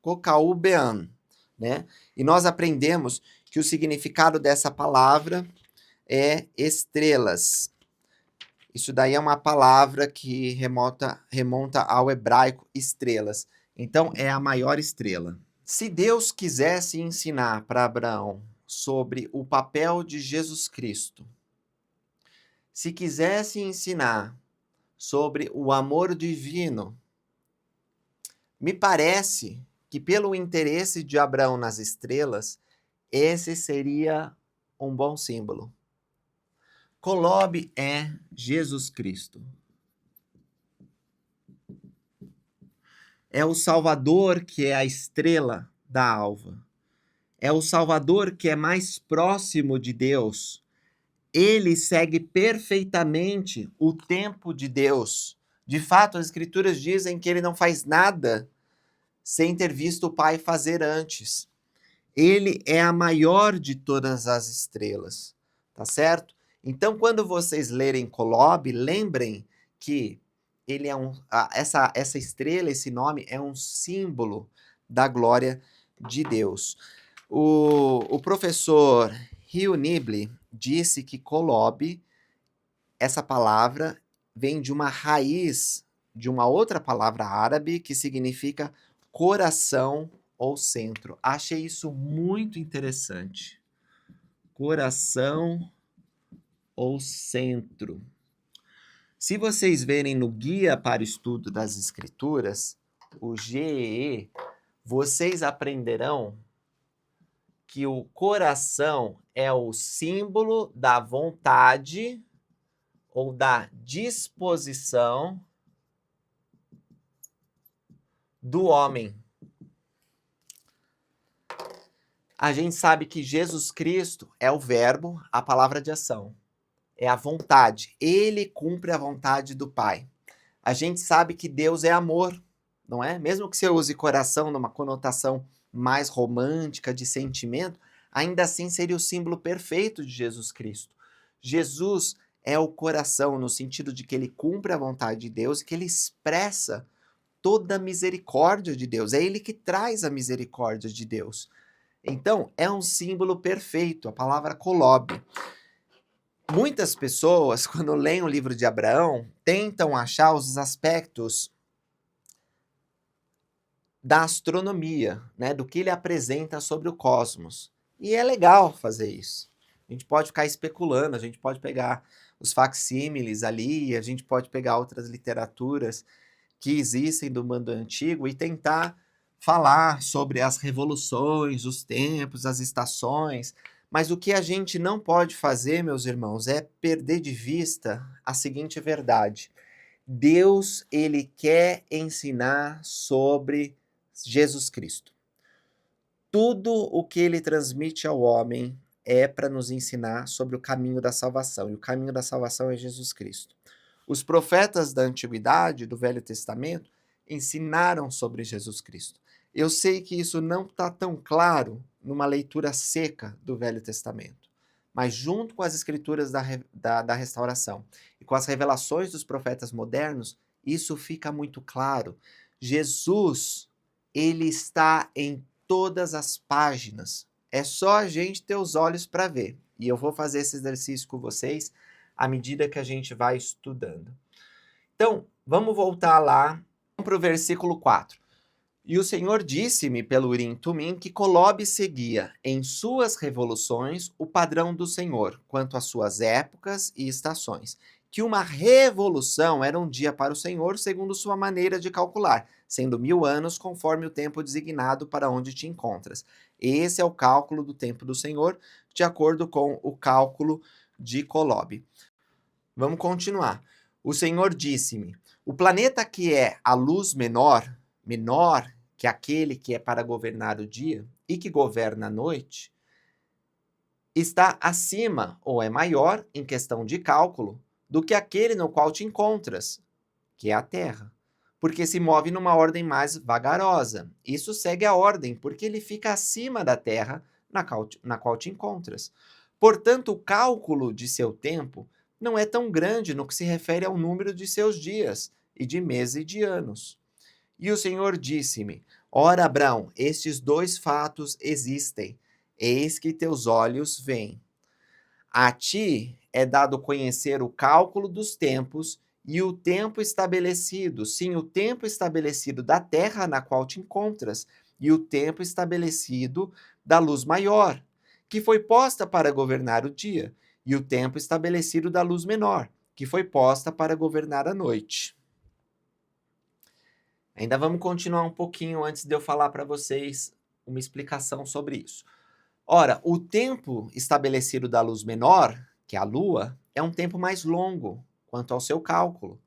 S1: Cocaubeam, né? E nós aprendemos que o significado dessa palavra é estrelas. Isso daí é uma palavra que remonta ao hebraico estrelas. Então, é a maior estrela. Se Deus quisesse ensinar para Abraão sobre o papel de Jesus Cristo, se quisesse ensinar sobre o amor divino, me parece que, pelo interesse de Abraão nas estrelas, esse seria um bom símbolo. Colobe é Jesus Cristo. É o Salvador que é a estrela da alva. É o Salvador que é mais próximo de Deus. Ele segue perfeitamente o tempo de Deus. De fato, as Escrituras dizem que ele não faz nada sem ter visto o Pai fazer antes. Ele é a maior de todas as estrelas, tá certo? Então, quando vocês lerem Colobe, lembrem que ele é essa estrela, esse nome, é um símbolo da glória de Deus. O professor Hugh Nibley disse que Colobe, essa palavra, vem de uma raiz de uma outra palavra árabe que significa coração ou centro. Achei isso muito interessante. Coração ou centro. Se vocês verem no Guia para o Estudo das Escrituras, o GEE, vocês aprenderão que o coração é o símbolo da vontade ou da disposição do homem. A gente sabe que Jesus Cristo é o verbo, a palavra de ação. É a vontade. Ele cumpre a vontade do Pai. A gente sabe que Deus é amor, não é? Mesmo que você use coração numa conotação mais romântica, de sentimento, ainda assim seria o símbolo perfeito de Jesus Cristo. Jesus é o coração, no sentido de que ele cumpre a vontade de Deus e que ele expressa toda a misericórdia de Deus. É ele que traz a misericórdia de Deus. Então, é um símbolo perfeito, a palavra Colobe. Muitas pessoas, quando leem o livro de Abraão, tentam achar os aspectos da astronomia, né, do que ele apresenta sobre o cosmos. E é legal fazer isso. A gente pode ficar especulando, a gente pode pegar os facsímiles ali, a gente pode pegar outras literaturas que existem do mundo antigo e tentar falar sobre as revoluções, os tempos, as estações. Mas o que a gente não pode fazer, meus irmãos, é perder de vista a seguinte verdade. Deus, ele quer ensinar sobre Jesus Cristo. Tudo o que ele transmite ao homem é para nos ensinar sobre o caminho da salvação. E o caminho da salvação é Jesus Cristo. Os profetas da antiguidade, do Velho Testamento, ensinaram sobre Jesus Cristo. Eu sei que isso não está tão claro numa leitura seca do Velho Testamento, mas junto com as escrituras da restauração e com as revelações dos profetas modernos, isso fica muito claro. Jesus, ele está em todas as páginas. É só a gente ter os olhos para ver. E eu vou fazer esse exercício com vocês à medida que a gente vai estudando. Então, vamos voltar lá para o versículo 4. E o Senhor disse-me pelo Urim Tumim que Colobe seguia em suas revoluções o padrão do Senhor, quanto às suas épocas e estações. que uma revolução era um dia para o Senhor segundo sua maneira de calcular, sendo 1000 anos conforme o tempo designado para onde te encontras. Esse é o cálculo do tempo do Senhor, de acordo com o cálculo de Colobe. Vamos continuar. O Senhor disse-me: o planeta que é a luz menor, menor que aquele que é para governar o dia e que governa a noite, está acima ou é maior em questão de cálculo do que aquele no qual te encontras, que é a Terra, porque se move numa ordem mais vagarosa. Isso segue a ordem, porque ele fica acima da Terra na qual te encontras. Portanto, o cálculo de seu tempo não é tão grande no que se refere ao número de seus dias, e de meses e de anos. E o Senhor disse-me: ora, Abrão, estes 2 fatos existem, eis que teus olhos veem. A ti é dado conhecer o cálculo dos tempos e o tempo estabelecido, sim, o tempo estabelecido da terra na qual te encontras, e o tempo estabelecido da luz maior, que foi posta para governar o dia, e o tempo estabelecido da luz menor, que foi posta para governar a noite. Ainda vamos continuar um pouquinho antes de eu falar para vocês uma explicação sobre isso. Ora, o tempo estabelecido da luz menor, que é a Lua, é um tempo mais longo, quanto ao seu cálculo,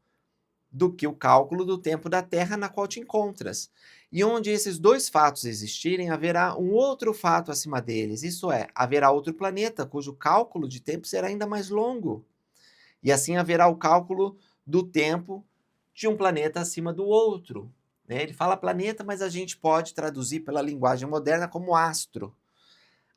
S1: do que o cálculo do tempo da Terra na qual te encontras. E onde esses 2 fatos existirem, haverá um outro fato acima deles, isto é, haverá outro planeta cujo cálculo de tempo será ainda mais longo. E assim haverá o cálculo do tempo de um planeta acima do outro. Né? Ele fala planeta, mas a gente pode traduzir pela linguagem moderna como astro.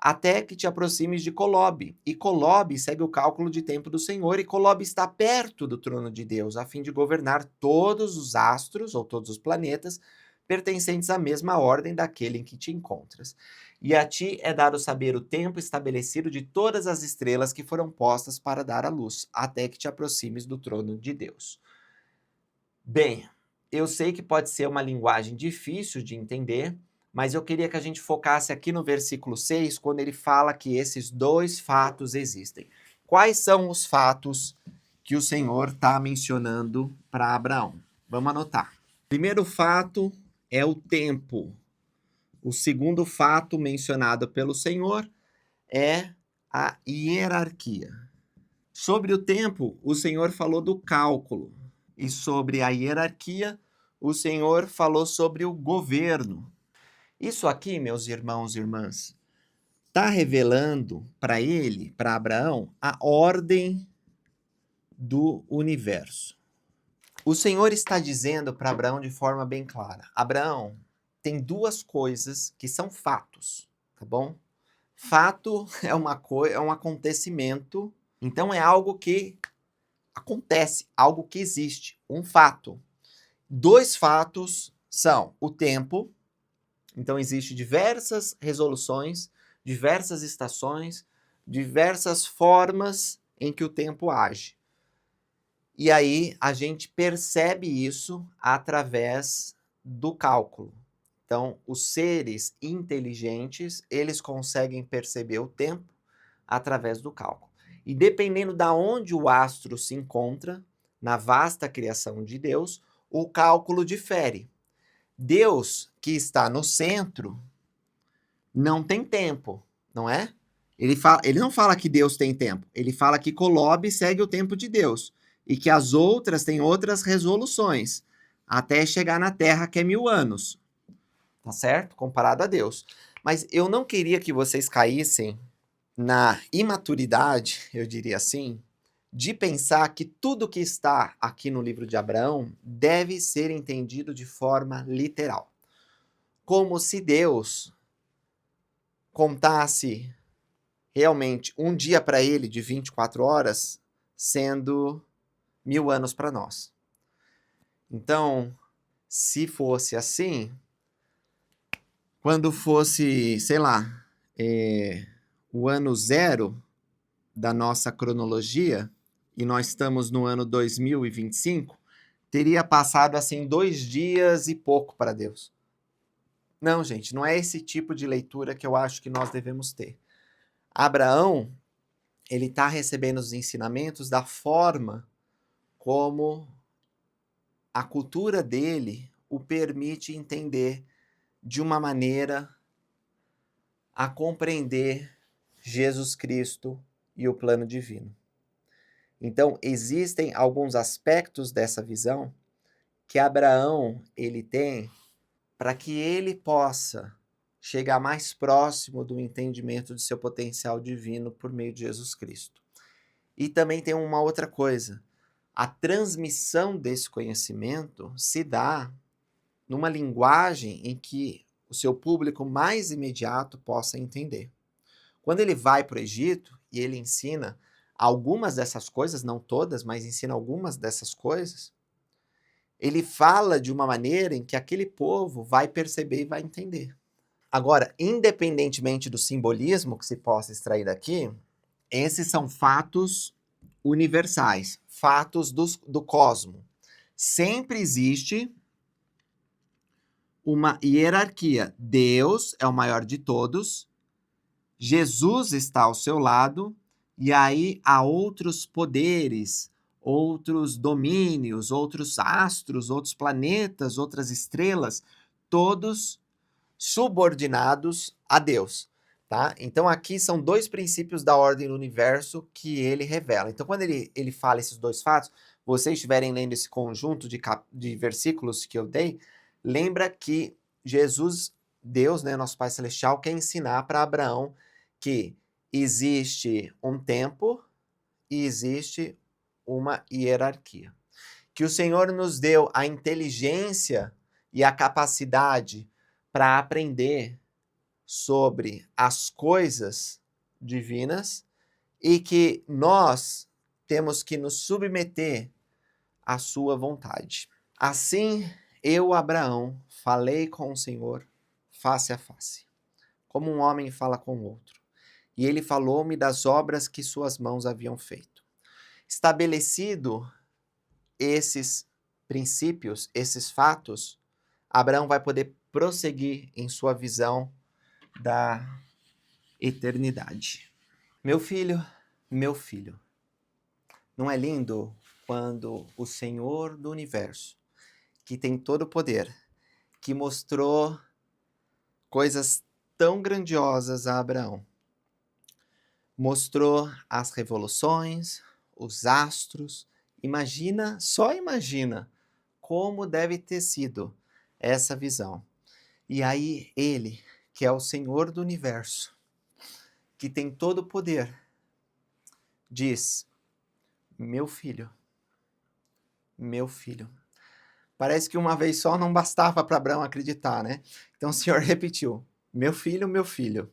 S1: Até que te aproximes de Colobe. E Colobe segue o cálculo de tempo do Senhor, e Colobe está perto do trono de Deus, a fim de governar todos os astros, ou todos os planetas, pertencentes à mesma ordem daquele em que te encontras. E a ti é dado saber o tempo estabelecido de todas as estrelas que foram postas para dar a luz, até que te aproximes do trono de Deus. Bem, eu sei que pode ser uma linguagem difícil de entender, mas eu queria que a gente focasse aqui no versículo 6, quando ele fala que esses 2 fatos existem. Quais são os fatos que o Senhor está mencionando para Abraão? Vamos anotar. O primeiro fato é o tempo. O segundo fato mencionado pelo Senhor é a hierarquia. Sobre o tempo, o Senhor falou do cálculo. E sobre a hierarquia, o Senhor falou sobre o governo. Isso aqui, meus irmãos e irmãs, está revelando para ele, para Abraão, a ordem do universo. O Senhor está dizendo para Abraão de forma bem clara: Abraão, tem 2 coisas que são fatos, tá bom? Fato é um acontecimento, então é algo que acontece, algo que existe, um fato. 2 fatos são o tempo. Então, existem diversas resoluções, diversas estações, diversas formas em que o tempo age. E aí, a gente percebe isso através do cálculo. Então, os seres inteligentes, eles conseguem perceber o tempo através do cálculo. E dependendo de onde o astro se encontra, na vasta criação de Deus, o cálculo difere. Deus, que está no centro, não tem tempo, não é? Ele não fala que Deus tem tempo, ele fala que Colobe segue o tempo de Deus e que as outras têm outras resoluções, até chegar na Terra, que é 1000 anos, tá certo? Comparado a Deus. Mas eu não queria que vocês caíssem na imaturidade, eu diria assim, de pensar que tudo que está aqui no livro de Abraão deve ser entendido de forma literal. Como se Deus contasse realmente um dia para ele de 24 horas, sendo 1000 anos para nós. Então, se fosse assim, quando fosse, sei lá, o ano 0 da nossa cronologia, e nós estamos no ano 2025, teria passado assim 2 dias e pouco para Deus. Não, gente, não é esse tipo de leitura que eu acho que nós devemos ter. Abraão, ele está recebendo os ensinamentos da forma como a cultura dele o permite entender de uma maneira a compreender Jesus Cristo e o plano divino. Então, existem alguns aspectos dessa visão que Abraão ele tem para que ele possa chegar mais próximo do entendimento de seu potencial divino por meio de Jesus Cristo. E também tem uma outra coisa. A transmissão desse conhecimento se dá numa linguagem em que o seu público mais imediato possa entender. Quando ele vai para o Egito e ele ensina algumas dessas coisas, não todas, mas ensina algumas dessas coisas, ele fala de uma maneira em que aquele povo vai perceber e vai entender. Agora, independentemente do simbolismo que se possa extrair daqui, esses são fatos universais, fatos do cosmo. Sempre existe uma hierarquia. Deus é o maior de todos, Jesus está ao seu lado, e aí há outros poderes, outros domínios, outros astros, outros planetas, outras estrelas, todos subordinados a Deus. Tá? Então aqui são dois princípios da ordem do universo que ele revela. Então quando ele fala esses dois fatos, vocês estiverem lendo esse conjunto de versículos que eu dei, lembra que Jesus, Deus, né, nosso Pai Celestial, quer ensinar para Abraão que existe um tempo e existe uma hierarquia. Que o Senhor nos deu a inteligência e a capacidade para aprender sobre as coisas divinas e que nós temos que nos submeter à sua vontade. Assim, eu, Abraão, falei com o Senhor face a face, como um homem fala com o outro. E ele falou-me das obras que suas mãos haviam feito. Estabelecido esses princípios, esses fatos, Abraão vai poder prosseguir em sua visão da eternidade. Meu filho, não é lindo quando o Senhor do universo, que tem todo o poder, que mostrou coisas tão grandiosas a Abraão, mostrou as revoluções, os astros. Só imagina como deve ter sido essa visão. E aí ele, que é o Senhor do universo, que tem todo o poder, diz: meu filho. Parece que uma vez só não bastava para Abraão acreditar, né? Então o Senhor repetiu: meu filho.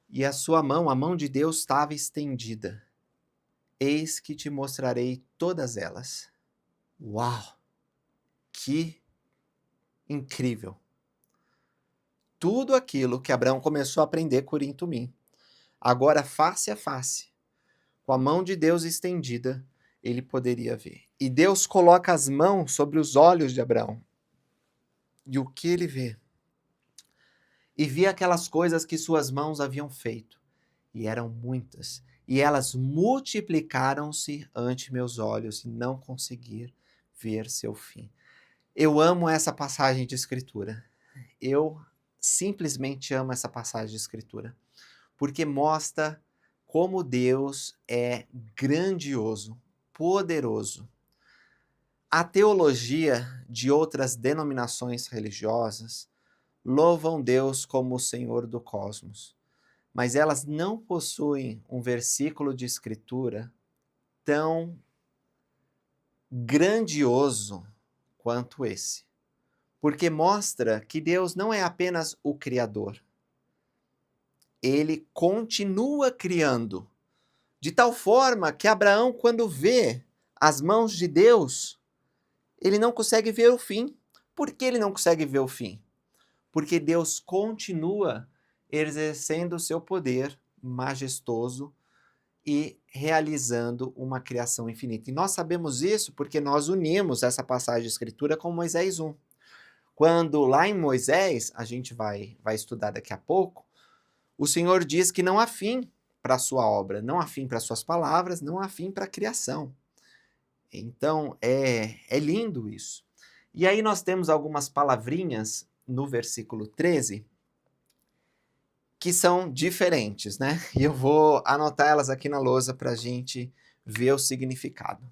S1: E a sua mão, a mão de Deus, estava estendida. Eis que te mostrarei todas elas. Uau! Que incrível! Tudo aquilo que Abraão começou a aprender com Urim Tumim, agora face a face, com a mão de Deus estendida, ele poderia ver. E Deus coloca as mãos sobre os olhos de Abraão. E o que ele vê? E vi aquelas coisas que suas mãos haviam feito, e eram muitas, e elas multiplicaram-se ante meus olhos, e não consegui ver seu fim. Eu amo essa passagem de escritura. Eu simplesmente amo essa passagem de escritura, porque mostra como Deus é grandioso, poderoso. A teologia de outras denominações religiosas louvam Deus como o Senhor do cosmos, mas elas não possuem um versículo de escritura tão grandioso quanto esse, porque mostra que Deus não é apenas o Criador. Ele continua criando, de tal forma que Abraão, quando vê as mãos de Deus, ele não consegue ver o fim. Por que ele não consegue ver o fim? Porque Deus continua exercendo o seu poder majestoso e realizando uma criação infinita. E nós sabemos isso porque nós unimos essa passagem de escritura com Moisés 1. Quando lá em Moisés, a gente vai estudar daqui a pouco, o Senhor diz que não há fim para a sua obra, não há fim para as suas palavras, não há fim para a criação. Então, é lindo isso. E aí nós temos algumas palavrinhas no versículo 13 que são diferentes, né? E eu vou anotar elas aqui na lousa para a gente ver o significado.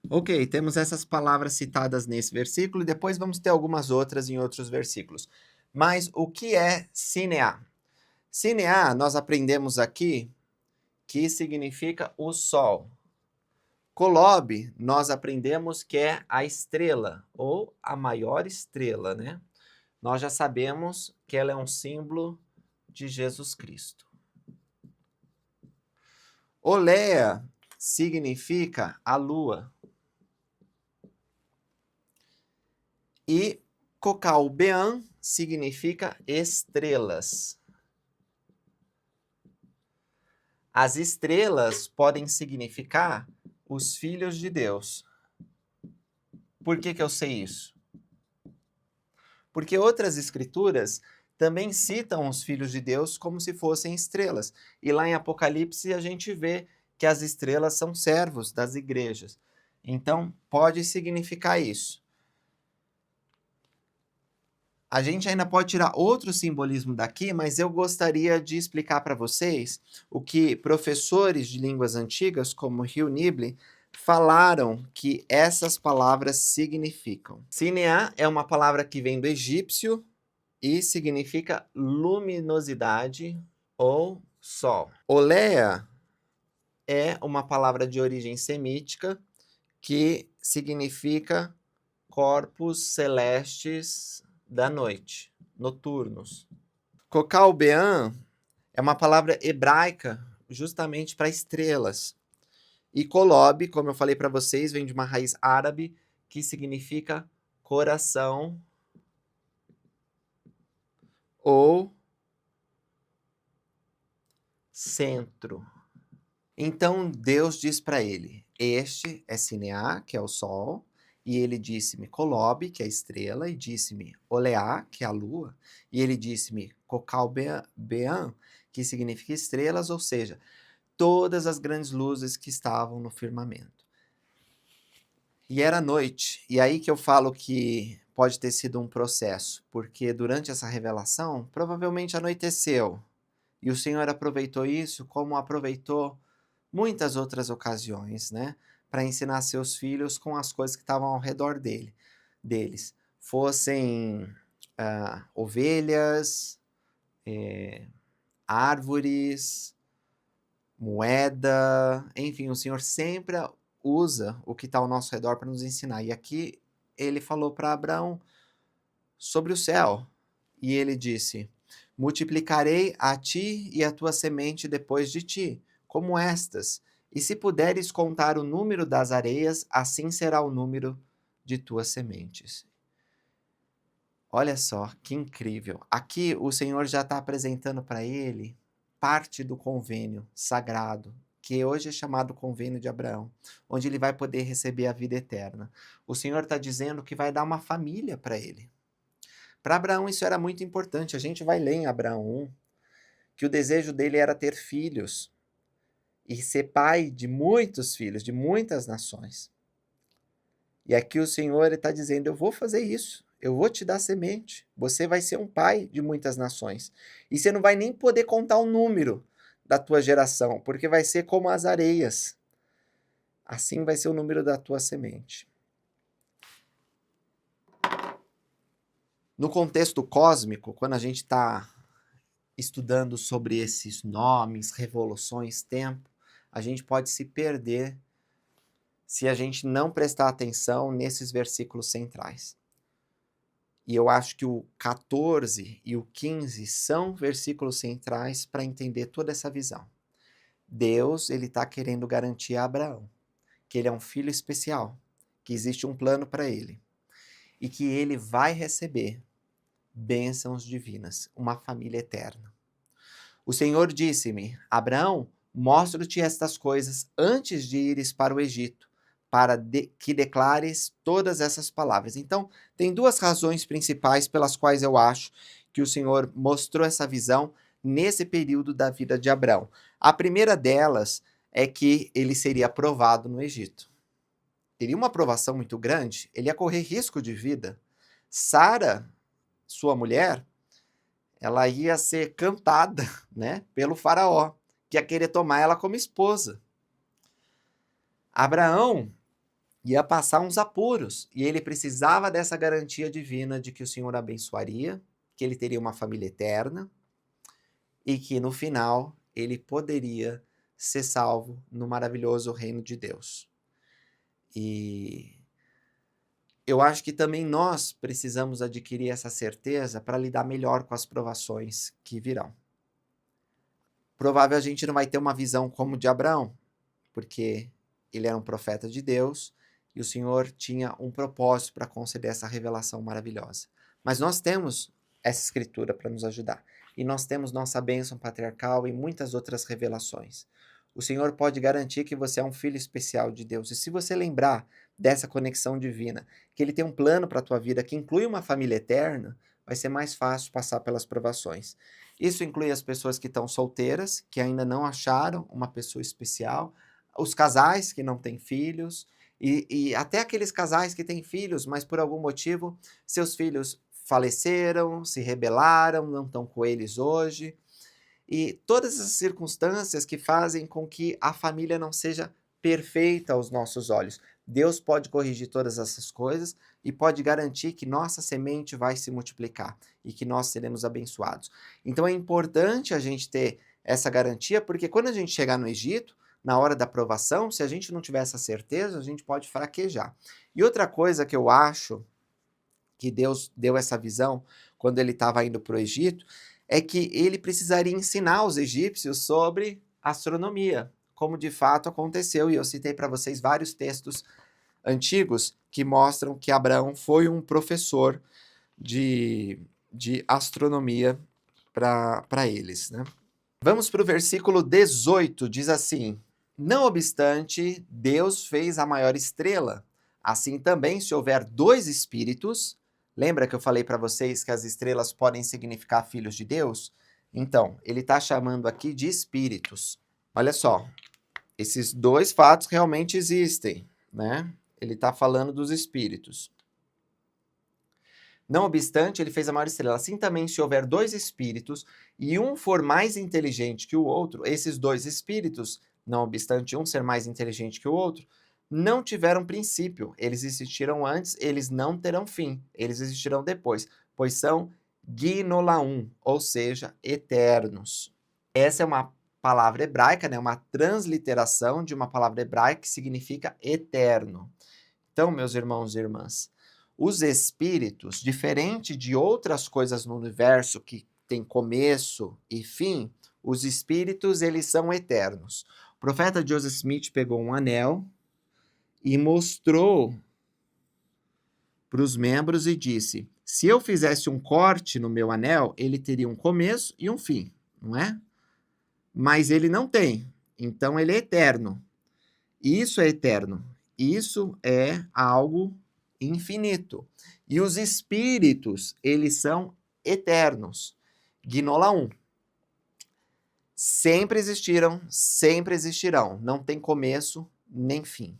S1: Ok, temos essas palavras citadas nesse versículo e depois vamos ter algumas outras em outros versículos. Mas o que é Sineá? Sineá, nós aprendemos aqui que significa o sol. Kolob, nós aprendemos que é a estrela, ou a maior estrela, né? Nós já sabemos que ela é um símbolo de Jesus Cristo. Olea significa a lua. E Cocalbean significa estrelas. As estrelas podem significar os filhos de Deus. Por que eu sei isso? Porque outras escrituras também citam os filhos de Deus como se fossem estrelas. E lá em Apocalipse a gente vê que as estrelas são servos das igrejas. Então, pode significar isso. A gente ainda pode tirar outro simbolismo daqui, mas eu gostaria de explicar para vocês o que professores de línguas antigas, como Hugh Nibley, falaram que essas palavras significam. Sineá é uma palavra que vem do egípcio e significa luminosidade ou sol. Olea é uma palavra de origem semítica que significa corpos celestes da noite, noturnos. Cocalbean é uma palavra hebraica justamente para estrelas. E Kolob, como eu falei para vocês, vem de uma raiz árabe que significa coração ou centro. Então Deus diz para ele: este é Sineá, que é o sol, e ele disse-me Kolob, que é a estrela, e disse-me Oleá, que é a lua, e ele disse-me Cocalbean, que significa estrelas, ou seja, todas as grandes luzes que estavam no firmamento. E era noite, e aí que eu falo que pode ter sido um processo, porque durante essa revelação, provavelmente anoiteceu, e o Senhor aproveitou isso como aproveitou muitas outras ocasiões, né, para ensinar seus filhos com as coisas que estavam ao redor deles. Fossem ovelhas, árvores, moeda, enfim, o Senhor sempre usa o que está ao nosso redor para nos ensinar. E aqui ele falou para Abraão sobre o céu, e ele disse: multiplicarei a ti e a tua semente depois de ti, como estas, e se puderes contar o número das areias, assim será o número de tuas sementes. Olha só, que incrível. Aqui o Senhor já está apresentando para ele parte do convênio sagrado, que hoje é chamado Convênio de Abraão, onde ele vai poder receber a vida eterna. O Senhor está dizendo que vai dar uma família para ele. Para Abraão isso era muito importante. A gente vai ler em Abraão 1 que o desejo dele era ter filhos e ser pai de muitos filhos, de muitas nações. E aqui o Senhor está dizendo: eu vou fazer isso, eu vou te dar semente, você vai ser um pai de muitas nações. E você não vai nem poder contar o número da tua geração, porque vai ser como as areias. Assim vai ser o número da tua semente. No contexto cósmico, quando a gente está estudando sobre esses nomes, revoluções, tempo, a gente pode se perder se a gente não prestar atenção nesses versículos centrais. E eu acho que o 14 e o 15 são versículos centrais para entender toda essa visão. Deus, ele está querendo garantir a Abraão que ele é um filho especial, que existe um plano para ele e que ele vai receber bênçãos divinas, uma família eterna. O Senhor disse-me: Abraão, mostro-te estas coisas antes de ires para o Egito, para que declares todas essas palavras. Então, tem duas razões principais pelas quais eu acho que o Senhor mostrou essa visão nesse período da vida de Abraão. A primeira delas é que ele seria aprovado no Egito. teria uma provação muito grande, ele ia correr risco de vida. Sara, sua mulher, ela ia ser cantada, né, pelo faraó, que ia querer tomar ela como esposa. Abraão ia passar uns apuros e ele precisava dessa garantia divina de que o Senhor abençoaria, que ele teria uma família eterna e que no final ele poderia ser salvo no maravilhoso reino de Deus. E eu acho que também nós precisamos adquirir essa certeza para lidar melhor com as provações que virão. Provável a gente não vai ter uma visão como de Abraão, porque ele era um profeta de Deus e o Senhor tinha um propósito para conceder essa revelação maravilhosa. Mas nós temos essa escritura para nos ajudar. E nós temos nossa bênção patriarcal e muitas outras revelações. O Senhor pode garantir que você é um filho especial de Deus. E se você lembrar dessa conexão divina, que Ele tem um plano para a tua vida que inclui uma família eterna, vai ser mais fácil passar pelas provações. Isso inclui as pessoas que estão solteiras, que ainda não acharam uma pessoa especial, os casais que não têm filhos, e até aqueles casais que têm filhos, mas por algum motivo seus filhos faleceram, se rebelaram, não estão com eles hoje. E todas as circunstâncias que fazem com que a família não seja perfeita aos nossos olhos. Deus pode corrigir todas essas coisas e pode garantir que nossa semente vai se multiplicar e que nós seremos abençoados. Então é importante a gente ter essa garantia, porque quando a gente chegar no Egito, na hora da provação, se a gente não tiver essa certeza, a gente pode fraquejar. E outra coisa que eu acho que Deus deu essa visão quando ele estava indo para o Egito, é que ele precisaria ensinar os egípcios sobre astronomia, como de fato aconteceu. E eu citei para vocês vários textos antigos que mostram que Abraão foi um professor de astronomia para eles, né? Vamos para o versículo 18, diz assim: não obstante, Deus fez a maior estrela. Assim também, se houver dois espíritos, lembra que eu falei para vocês que as estrelas podem significar filhos de Deus? Então, ele está chamando aqui de espíritos. Olha só, esses dois fatos realmente existem, né? Ele está falando dos espíritos. Não obstante, ele fez a maior estrela. Assim também, se houver dois espíritos e um for mais inteligente que o outro, esses dois espíritos, não obstante um ser mais inteligente que o outro, não tiveram princípio. Eles existiram antes, eles não terão fim. Eles existirão depois, pois são ginolaum, ou seja, eternos. Essa é uma palavra hebraica, né? Uma transliteração de uma palavra hebraica que significa eterno. Então, meus irmãos e irmãs, os espíritos, diferente de outras coisas no universo que tem começo e fim, os espíritos, eles são eternos. O profeta Joseph Smith pegou um anel e mostrou para os membros e disse: se eu fizesse um corte no meu anel, ele teria um começo e um fim, não é? Mas ele não tem, então ele é eterno. Isso é eterno. Isso é algo infinito. E os espíritos, eles são eternos. Ginolaum. Sempre existiram, sempre existirão. Não tem começo nem fim.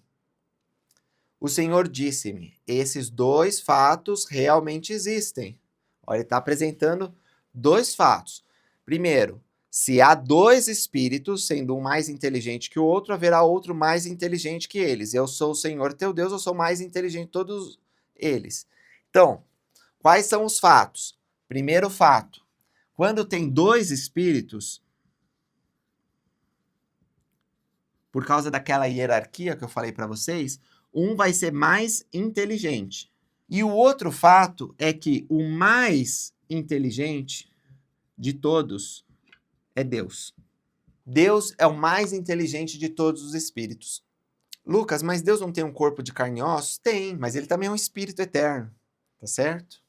S1: O Senhor disse-me, esses dois fatos realmente existem. Olha, ele está apresentando dois fatos. Primeiro, se há dois espíritos, sendo um mais inteligente que o outro, haverá outro mais inteligente que eles. Eu sou o Senhor teu Deus, eu sou mais inteligente que todos eles. Então, quais são os fatos? Primeiro fato, quando tem dois espíritos, por causa daquela hierarquia que eu falei para vocês, um vai ser mais inteligente. E o outro fato é que o mais inteligente de todos é Deus. Deus é o mais inteligente de todos os espíritos. Lucas, mas Deus não tem um corpo de carne e ossos? Tem, mas ele também é um espírito eterno, tá certo?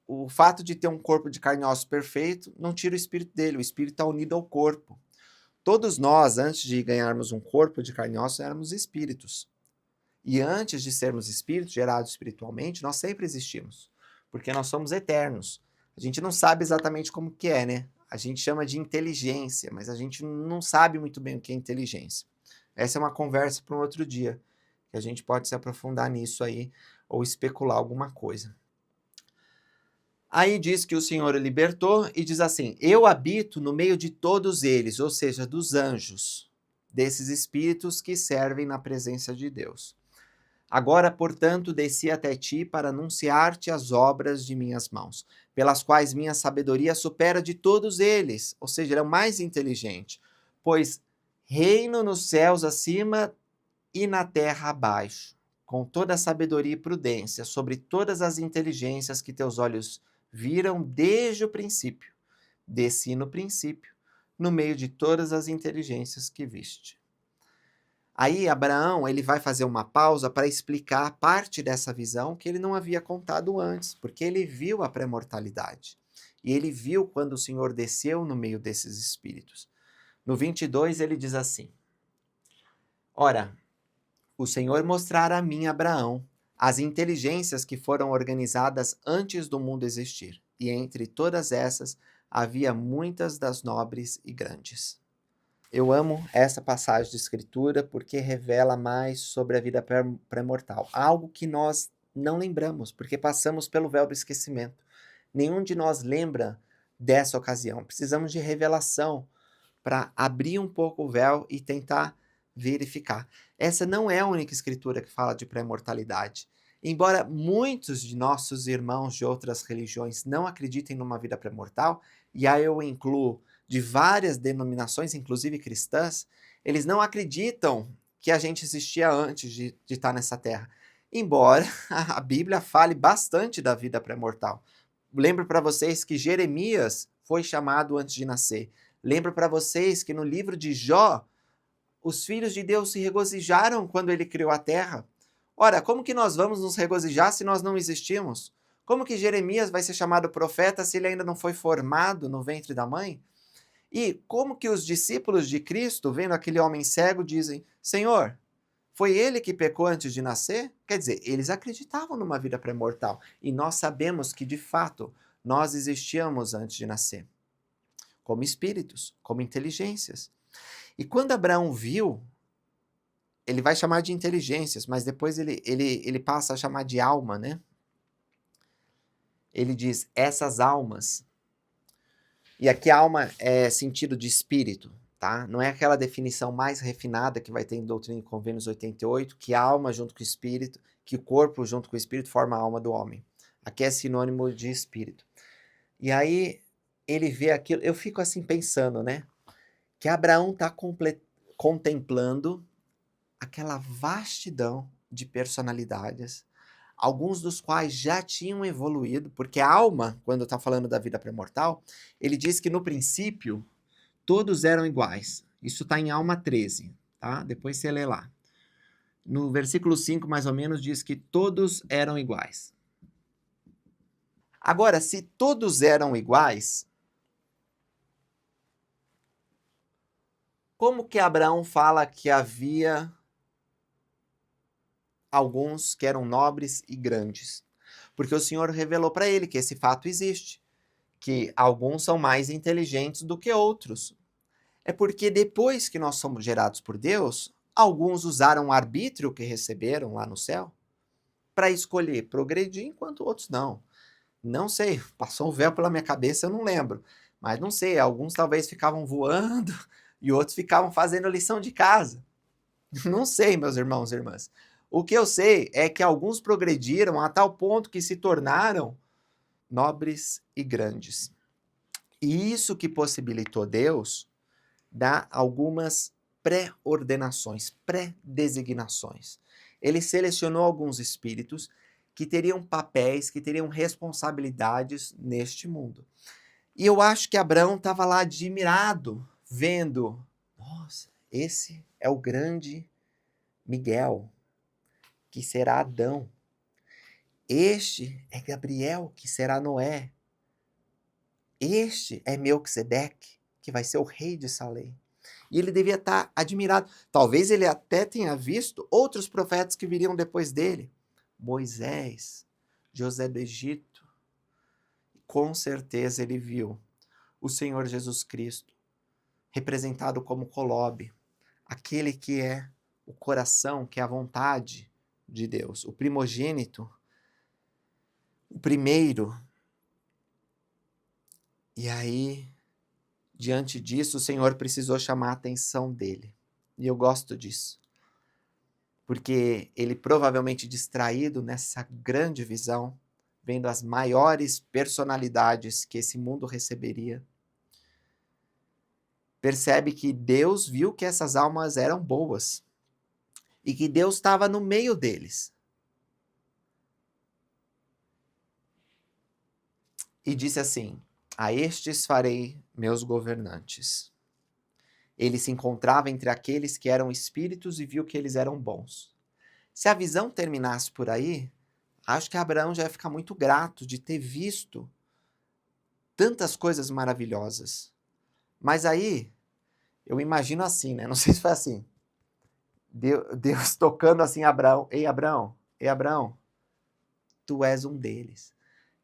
S1: O fato de ter um corpo de carne e ossos perfeito não tira o espírito dele, o espírito está unido ao corpo. Todos nós, antes de ganharmos um corpo de carne e ossos, éramos espíritos. E antes de sermos espíritos, gerados espiritualmente, nós sempre existimos, porque nós somos eternos. A gente não sabe exatamente como que é, né? A gente chama de inteligência, mas a gente não sabe muito bem o que é inteligência. Essa é uma conversa para um outro dia, que a gente pode se aprofundar nisso aí, ou especular alguma coisa. Aí diz que o Senhor o libertou e diz assim: eu habito no meio de todos eles, ou seja, dos anjos, desses espíritos que servem na presença de Deus. Agora, portanto, desci até ti para anunciar-te as obras de minhas mãos, pelas quais minha sabedoria supera de todos eles, ou seja, ele é o mais inteligente, pois reino nos céus acima e na terra abaixo, com toda a sabedoria e prudência, sobre todas as inteligências que teus olhos viram desde o princípio. Desci no princípio, no meio de todas as inteligências que viste. Aí Abraão, ele vai fazer uma pausa para explicar parte dessa visão que ele não havia contado antes, porque ele viu a pré-mortalidade. E ele viu quando o Senhor desceu no meio desses espíritos. No 22 ele diz assim: ora, o Senhor mostrara a mim, Abraão, as inteligências que foram organizadas antes do mundo existir, e entre todas essas havia muitas das nobres e grandes. Eu amo essa passagem de escritura porque revela mais sobre a vida pré-mortal, algo que nós não lembramos, porque passamos pelo véu do esquecimento. Nenhum de nós lembra dessa ocasião. Precisamos de revelação para abrir um pouco o véu e tentar verificar. Essa não é a única escritura que fala de pré-mortalidade. Embora muitos de nossos irmãos de outras religiões não acreditem numa vida pré-mortal, e aí eu incluo de várias denominações, inclusive cristãs, eles não acreditam que a gente existia antes de estar nessa terra. Embora a Bíblia fale bastante da vida pré-mortal. Lembro para vocês que Jeremias foi chamado antes de nascer. Lembro para vocês que no livro de Jó, os filhos de Deus se regozijaram quando ele criou a terra. Ora, como que nós vamos nos regozijar se nós não existimos? Como que Jeremias vai ser chamado profeta se ele ainda não foi formado no ventre da mãe? E como que os discípulos de Cristo, vendo aquele homem cego, dizem: Senhor, foi ele que pecou antes de nascer? Quer dizer, eles acreditavam numa vida pré-mortal. E nós sabemos que, de fato, nós existíamos antes de nascer, como espíritos, como inteligências. E quando Abraão viu, ele vai chamar de inteligências, mas depois ele passa a chamar de alma, né? Ele diz, essas almas. E aqui alma é sentido de espírito, tá? Não é aquela definição mais refinada que vai ter em Doutrina e Convênios 88, que a alma junto com o espírito, que o corpo junto com o espírito forma a alma do homem. Aqui é sinônimo de espírito. E aí ele vê aquilo, eu fico assim pensando, né? Que Abraão está contemplando aquela vastidão de personalidades, alguns dos quais já tinham evoluído, porque a alma, quando está falando da vida pré-mortal, ele diz que no princípio todos eram iguais. Isso está em Alma 13, tá? Depois você lê lá. No versículo 5, mais ou menos, diz que todos eram iguais. Agora, se todos eram iguais, como que Abraão fala que havia alguns que eram nobres e grandes? Porque o Senhor revelou para ele que esse fato existe, que alguns são mais inteligentes do que outros. É porque depois que nós somos gerados por Deus, alguns usaram o arbítrio que receberam lá no céu para escolher progredir, enquanto outros não. Não sei, passou um véu pela minha cabeça, eu não lembro. Mas não sei, alguns talvez ficavam voando e outros ficavam fazendo lição de casa. Não sei, meus irmãos e irmãs. O que eu sei é que alguns progrediram a tal ponto que se tornaram nobres e grandes. E isso que possibilitou Deus dar algumas pré-ordenações, pré-designações. Ele selecionou alguns espíritos que teriam papéis, que teriam responsabilidades neste mundo. E eu acho que Abraão estava lá admirado, vendo, nossa, esse é o grande Miguel, que será Adão. Este é Gabriel, que será Noé. Este é Melquisedeque, que vai ser o rei de Salém. E ele devia estar admirado. Talvez ele até tenha visto outros profetas que viriam depois dele. Moisés, José do Egito. Com certeza ele viu o Senhor Jesus Cristo, representado como Colobe, aquele que é o coração, que é a vontade de Deus. O primogênito, o primeiro. E aí, diante disso, o Senhor precisou chamar a atenção dele. E eu gosto disso. Porque ele, provavelmente distraído nessa grande visão, vendo as maiores personalidades que esse mundo receberia, percebe que Deus viu que essas almas eram boas e que Deus estava no meio deles. E disse assim: a estes farei meus governantes. Ele se encontrava entre aqueles que eram espíritos e viu que eles eram bons. Se a visão terminasse por aí, acho que Abraão já ia ficar muito grato de ter visto tantas coisas maravilhosas. Mas aí, eu imagino assim, né? Não sei se foi assim. Deus tocando assim Abraão. Ei, Abraão. Ei, Abraão. Tu és um deles.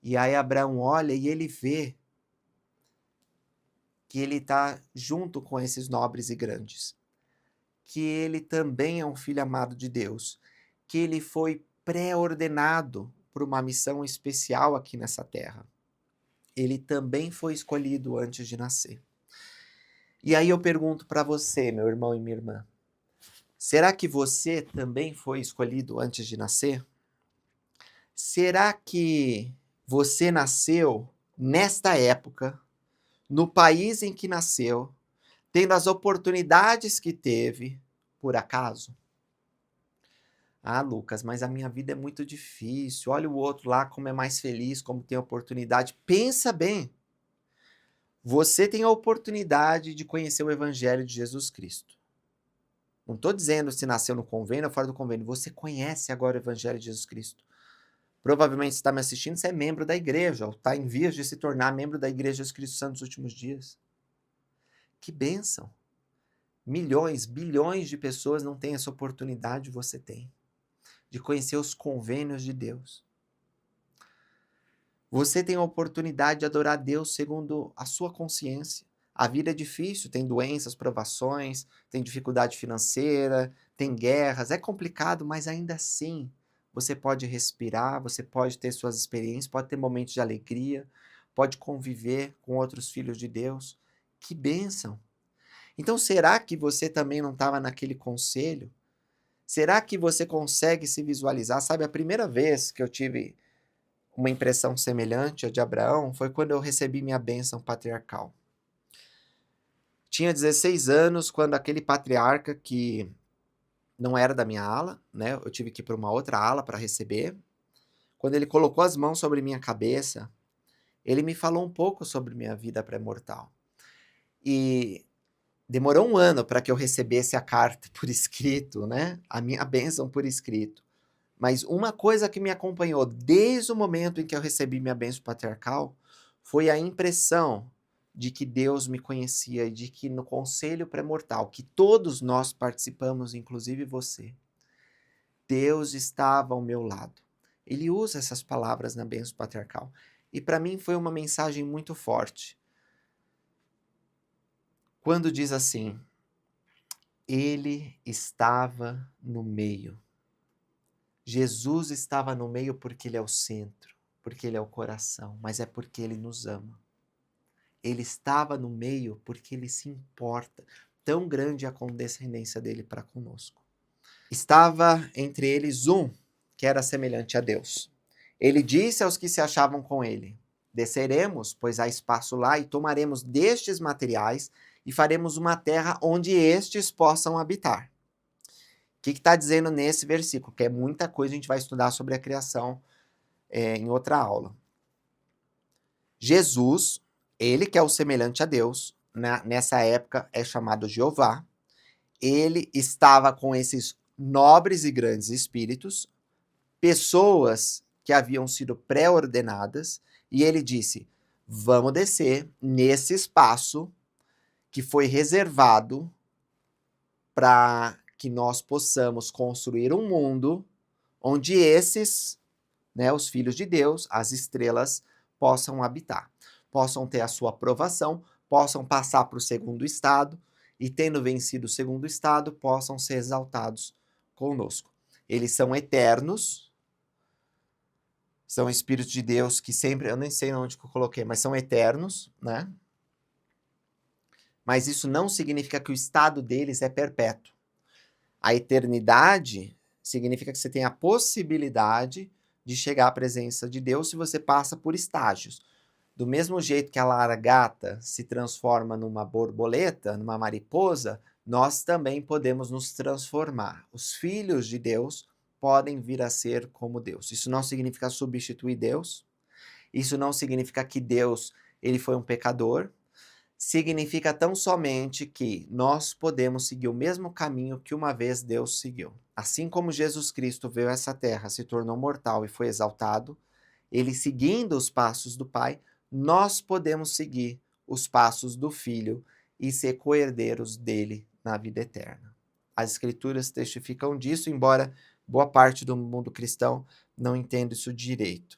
S1: E aí Abraão olha e ele vê que ele está junto com esses nobres e grandes. Que ele também é um filho amado de Deus. Que ele foi pré-ordenado para uma missão especial aqui nessa terra. Ele também foi escolhido antes de nascer. E aí eu pergunto para você, meu irmão e minha irmã, será que você também foi escolhido antes de nascer? Será que você nasceu nesta época, no país em que nasceu, tendo as oportunidades que teve, por acaso? Ah, Lucas, mas a minha vida é muito difícil. Olha o outro lá como é mais feliz, como tem oportunidade. Pensa bem. Você tem a oportunidade de conhecer o Evangelho de Jesus Cristo. Não estou dizendo se nasceu no convênio ou fora do convênio. Você conhece agora o Evangelho de Jesus Cristo. Provavelmente você está me assistindo, você é membro da igreja, ou está em vias de se tornar membro da Igreja de Jesus Cristo Santo dos últimos dias. Que bênção! Milhões, bilhões de pessoas não têm essa oportunidade, você tem. De conhecer os convênios de Deus. Você tem a oportunidade de adorar a Deus segundo a sua consciência. A vida é difícil, tem doenças, provações, tem dificuldade financeira, tem guerras, é complicado, mas ainda assim você pode respirar, você pode ter suas experiências, pode ter momentos de alegria, pode conviver com outros filhos de Deus. Que bênção! Então, será que você também não estava naquele conselho? Será que você consegue se visualizar? Sabe, a primeira vez que eu tive uma impressão semelhante à de Abraão foi quando eu recebi minha bênção patriarcal. Tinha 16 anos quando aquele patriarca que não era da minha ala, né? Eu tive que ir para uma outra ala para receber. Quando ele colocou as mãos sobre minha cabeça, ele me falou um pouco sobre minha vida pré-mortal. E demorou um ano para que eu recebesse a carta por escrito, né? A minha bênção por escrito. Mas uma coisa que me acompanhou desde o momento em que eu recebi minha bênção patriarcal foi a impressão de que Deus me conhecia e de que no conselho pré-mortal, que todos nós participamos, inclusive você, Deus estava ao meu lado. Ele usa essas palavras na bênção patriarcal. E para mim foi uma mensagem muito forte. Quando diz assim, ele estava no meio. Jesus estava no meio porque ele é o centro, porque ele é o coração, mas é porque ele nos ama. Ele estava no meio porque ele se importa. Tão grande é a condescendência dele para conosco. Estava entre eles um que era semelhante a Deus. Ele disse aos que se achavam com ele: desceremos, pois há espaço lá, e tomaremos destes materiais e faremos uma terra onde estes possam habitar. O que está dizendo nesse versículo? Que é muita coisa, a gente vai estudar sobre a criação em outra aula. Jesus, ele que é o semelhante a Deus, nessa época é chamado Jeová, ele estava com esses nobres e grandes espíritos, pessoas que haviam sido pré-ordenadas, e ele disse, vamos descer nesse espaço que foi reservado para que nós possamos construir um mundo onde esses, né, os filhos de Deus, as estrelas, possam habitar, possam ter a sua aprovação, possam passar para o segundo estado e tendo vencido o segundo estado, possam ser exaltados conosco. Eles são eternos, são espíritos de Deus que sempre, eu nem sei onde que eu coloquei, mas são eternos, né? Mas isso não significa que o estado deles é perpétuo. A eternidade significa que você tem a possibilidade de chegar à presença de Deus se você passa por estágios. Do mesmo jeito que a lagarta se transforma numa borboleta, numa mariposa, nós também podemos nos transformar. Os filhos de Deus podem vir a ser como Deus. Isso não significa substituir Deus. Isso não significa que Deus ele foi um pecador. Significa tão somente que nós podemos seguir o mesmo caminho que uma vez Deus seguiu. Assim como Jesus Cristo veio a essa terra, se tornou mortal e foi exaltado, ele seguindo os passos do Pai, nós podemos seguir os passos do Filho e ser co-herdeiros dele na vida eterna. As Escrituras testificam disso, embora boa parte do mundo cristão não entenda isso direito.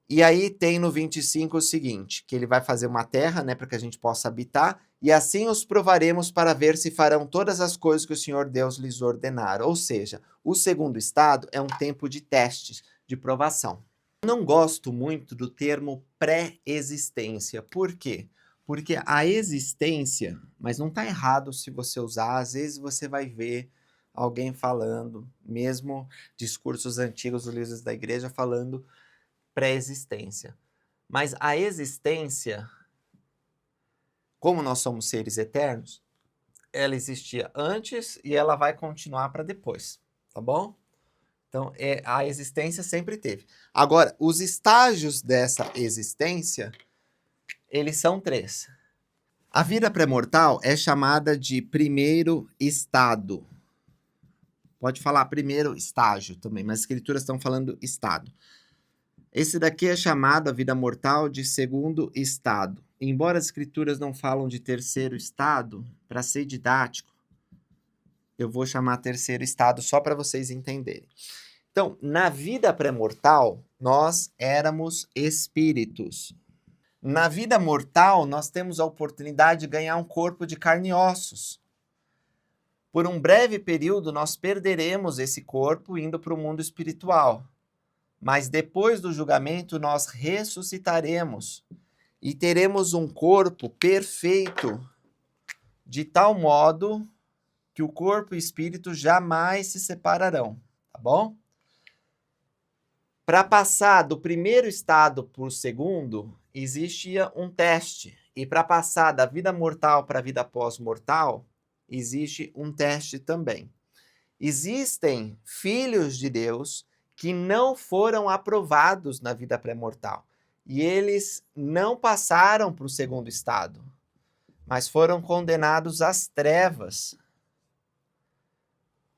S1: E aí tem no 25 o seguinte, que ele vai fazer uma terra, né, para que a gente possa habitar, e assim os provaremos para ver se farão todas as coisas que o Senhor Deus lhes ordenar. Ou seja, o segundo estado é um tempo de testes, de provação. Eu não gosto muito do termo pré-existência. Por quê? Porque a existência, mas não está errado se você usar, às vezes você vai ver alguém falando, mesmo discursos antigos dos líderes da igreja falando pré-existência. Mas a existência, como nós somos seres eternos, ela existia antes e ela vai continuar para depois, tá bom? Então, a existência sempre teve. Agora, os estágios dessa existência, eles são 3. A vida pré-mortal é chamada de primeiro estado. Pode falar primeiro estágio também, mas as escrituras estão falando estado. Esse daqui é chamado, a vida mortal, de segundo estado. Embora as escrituras não falam de terceiro estado, para ser didático, eu vou chamar terceiro estado só para vocês entenderem. Então, na vida pré-mortal, nós éramos espíritos. Na vida mortal, nós temos a oportunidade de ganhar um corpo de carne e ossos. Por um breve período, nós perderemos esse corpo indo para o mundo espiritual. Mas depois do julgamento nós ressuscitaremos e teremos um corpo perfeito, de tal modo que o corpo e o espírito jamais se separarão, tá bom? Para passar do primeiro estado para o segundo, existia um teste. E para passar da vida mortal para a vida pós-mortal, existe um teste também. Existem filhos de Deus que não foram aprovados na vida pré-mortal. E eles não passaram para o segundo estado, mas foram condenados às trevas.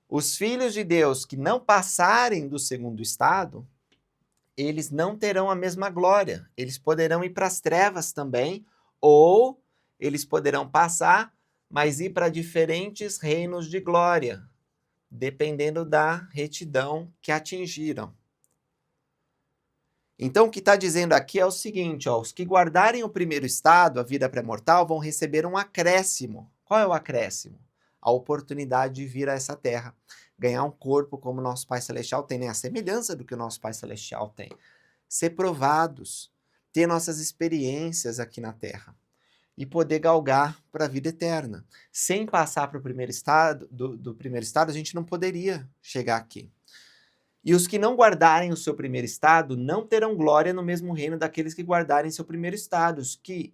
S1: Os filhos de Deus que não passarem do segundo estado, eles não terão a mesma glória. Eles poderão ir para as trevas também, ou eles poderão passar, mas ir para diferentes reinos de glória, dependendo da retidão que atingiram. Então, o que está dizendo aqui é o seguinte, ó, os que guardarem o primeiro estado, a vida pré-mortal, vão receber um acréscimo. Qual é o acréscimo? A oportunidade de vir a essa terra, ganhar um corpo como o nosso Pai Celestial tem, né? A semelhança do que o nosso Pai Celestial tem. Ser provados, ter nossas experiências aqui na terra e poder galgar para a vida eterna. Sem passar para o primeiro estado, do primeiro estado, a gente não poderia chegar aqui. E os que não guardarem o seu primeiro estado não terão glória no mesmo reino daqueles que guardarem seu primeiro estado. Os que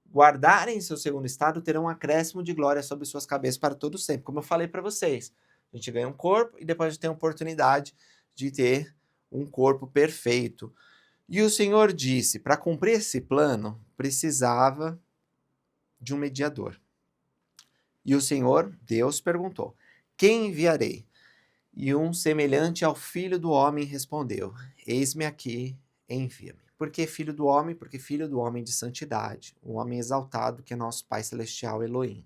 S1: guardarem seu segundo estado terão um acréscimo de glória sobre suas cabeças para todo sempre. Como eu falei para vocês, a gente ganha um corpo e depois a gente tem a oportunidade de ter um corpo perfeito. E o Senhor disse, para cumprir esse plano, precisava de um mediador. E o Senhor, Deus, perguntou, quem enviarei? E um semelhante ao filho do homem respondeu, eis-me aqui, envia-me. Por que filho do homem? Porque filho do homem de santidade, um homem exaltado que é nosso Pai Celestial Elohim.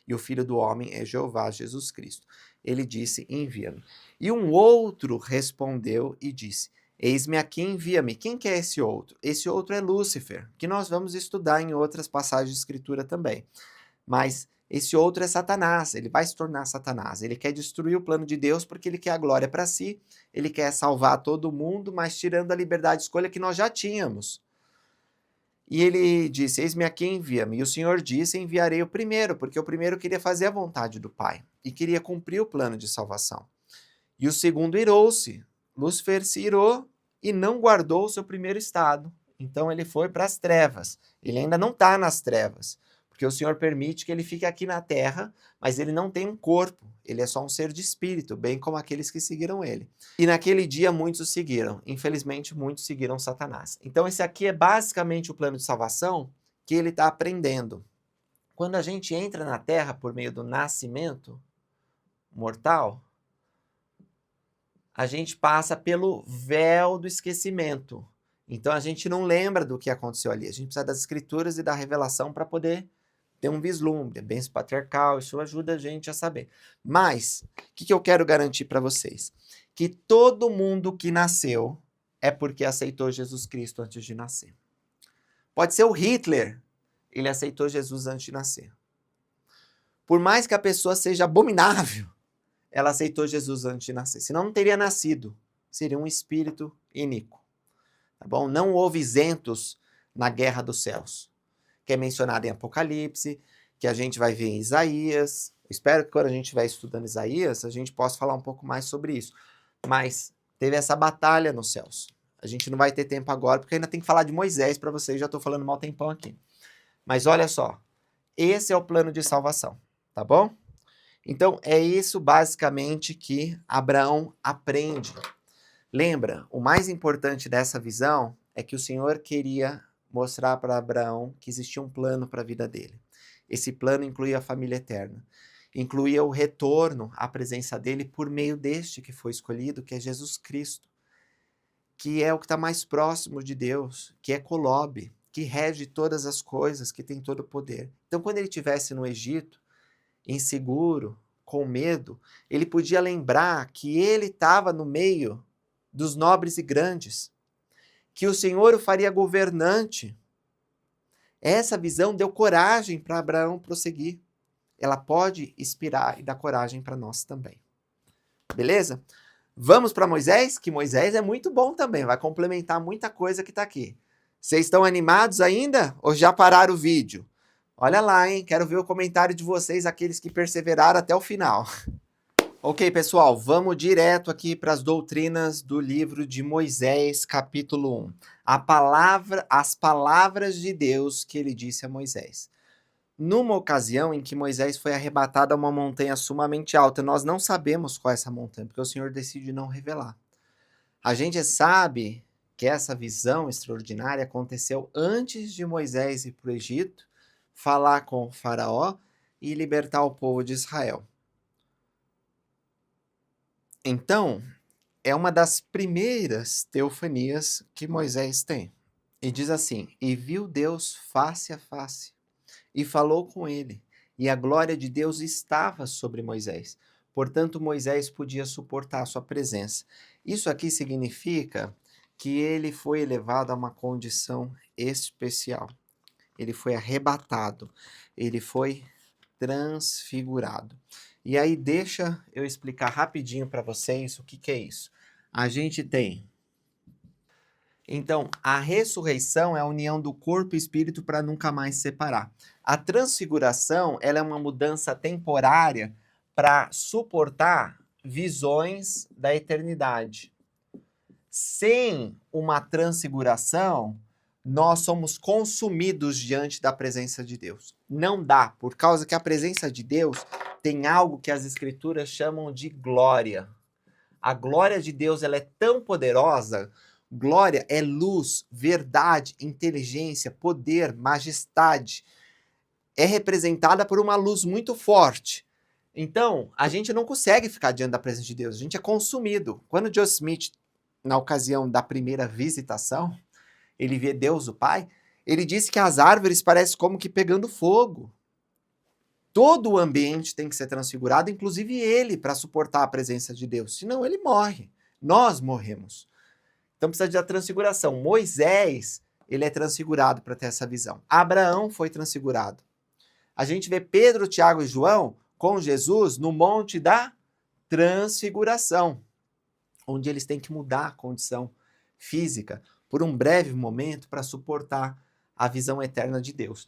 S1: E o filho do homem é Jeová, Jesus Cristo. Ele disse, envia-me. E um outro respondeu e disse, eis-me aqui, envia-me. Quem que é esse outro? Esse outro é Lúcifer, que nós vamos estudar em outras passagens de escritura também. Mas esse outro é Satanás, ele vai se tornar Satanás. Ele quer destruir o plano de Deus porque ele quer a glória para si, ele quer salvar todo mundo, mas tirando a liberdade de escolha que nós já tínhamos. E ele disse: Eis-me aqui, envia-me. E o Senhor disse: Enviarei o primeiro, porque o primeiro queria fazer a vontade do Pai e queria cumprir o plano de salvação. E o segundo irou-se. Lúcifer se irou e não guardou o seu primeiro estado. Então ele foi para as trevas. Ele ainda não está nas trevas, porque o Senhor permite que ele fique aqui na terra, mas ele não tem um corpo. Ele é só um ser de espírito, bem como aqueles que seguiram ele. E naquele dia muitos o seguiram. Infelizmente, muitos seguiram Satanás. Então esse aqui é basicamente o plano de salvação que ele está aprendendo. Quando a gente entra na terra por meio do nascimento mortal, a gente passa pelo véu do esquecimento. Então a gente não lembra do que aconteceu ali. A gente precisa das escrituras e da revelação para poder ter um vislumbre. Bênção patriarcal, isso ajuda a gente a saber. Mas, o que eu quero garantir para vocês? Que todo mundo que nasceu é porque aceitou Jesus Cristo antes de nascer. Pode ser o Hitler, ele aceitou Jesus antes de nascer. Por mais que a pessoa seja abominável, ela aceitou Jesus antes de nascer. Senão não teria nascido. Seria um espírito iníquo. Tá bom? Não houve isentos na guerra dos céus, que é mencionado em Apocalipse, que a gente vai ver em Isaías. Eu espero que quando a gente estiver estudando Isaías, a gente possa falar um pouco mais sobre isso. Mas teve essa batalha nos céus. A gente não vai ter tempo agora, porque ainda tem que falar de Moisés para vocês, já estou falando mal tempão aqui. Mas olha só, esse é o plano de salvação, tá bom? Então, é isso basicamente que Abraão aprende. Lembra, o mais importante dessa visão é que o Senhor queria mostrar para Abraão que existia um plano para a vida dele. Esse plano incluía a família eterna. Incluía o retorno à presença dele por meio deste que foi escolhido, que é Jesus Cristo, que é o que está mais próximo de Deus, que é Kolob, que rege todas as coisas, que tem todo o poder. Então, quando ele estivesse no Egito, inseguro, com medo, ele podia lembrar que ele estava no meio dos nobres e grandes, que o Senhor o faria governante. Essa visão deu coragem para Abraão prosseguir. Ela pode inspirar e dar coragem para nós também. Beleza? Vamos para Moisés, que Moisés é muito bom também, vai complementar muita coisa que está aqui. Vocês estão animados ainda ou já pararam o vídeo? Olha lá, hein? Quero ver o comentário de vocês, aqueles que perseveraram até o final. Ok, pessoal, vamos direto aqui para as doutrinas do livro de Moisés, capítulo 1. As palavras de Deus que ele disse a Moisés. Numa ocasião em que Moisés foi arrebatado a uma montanha sumamente alta, nós não sabemos qual é essa montanha, porque o Senhor decide não revelar. A gente sabe que essa visão extraordinária aconteceu antes de Moisés ir para o Egito, falar com o faraó e libertar o povo de Israel. Então, é uma das primeiras teofanias que Moisés tem. E diz assim: E viu Deus face a face, e falou com ele, e a glória de Deus estava sobre Moisés. Portanto, Moisés podia suportar a sua presença. Isso aqui significa que ele foi elevado a uma condição especial. Ele foi arrebatado, ele foi transfigurado. E aí deixa eu explicar rapidinho para vocês o que é isso. A gente tem... Então, a ressurreição é a união do corpo e espírito para nunca mais se separar. A transfiguração, ela é uma mudança temporária para suportar visões da eternidade. Sem uma transfiguração, nós somos consumidos diante da presença de Deus. Não dá, por causa que a presença de Deus tem algo que as escrituras chamam de glória. A glória de Deus, ela é tão poderosa. Glória é luz, verdade, inteligência, poder, majestade. É representada por uma luz muito forte. Então, a gente não consegue ficar diante da presença de Deus. A gente é consumido. Quando Joseph Smith, na ocasião da primeira visitação, ele vê Deus, o Pai, ele disse que as árvores parecem como que pegando fogo. Todo o ambiente tem que ser transfigurado, inclusive ele, para suportar a presença de Deus. Senão ele morre. Nós morremos. Então precisa da transfiguração. Moisés, ele é transfigurado para ter essa visão. Abraão foi transfigurado. A gente vê Pedro, Tiago e João com Jesus no Monte da Transfiguração, onde eles têm que mudar a condição física por um breve momento para suportar a visão eterna de Deus.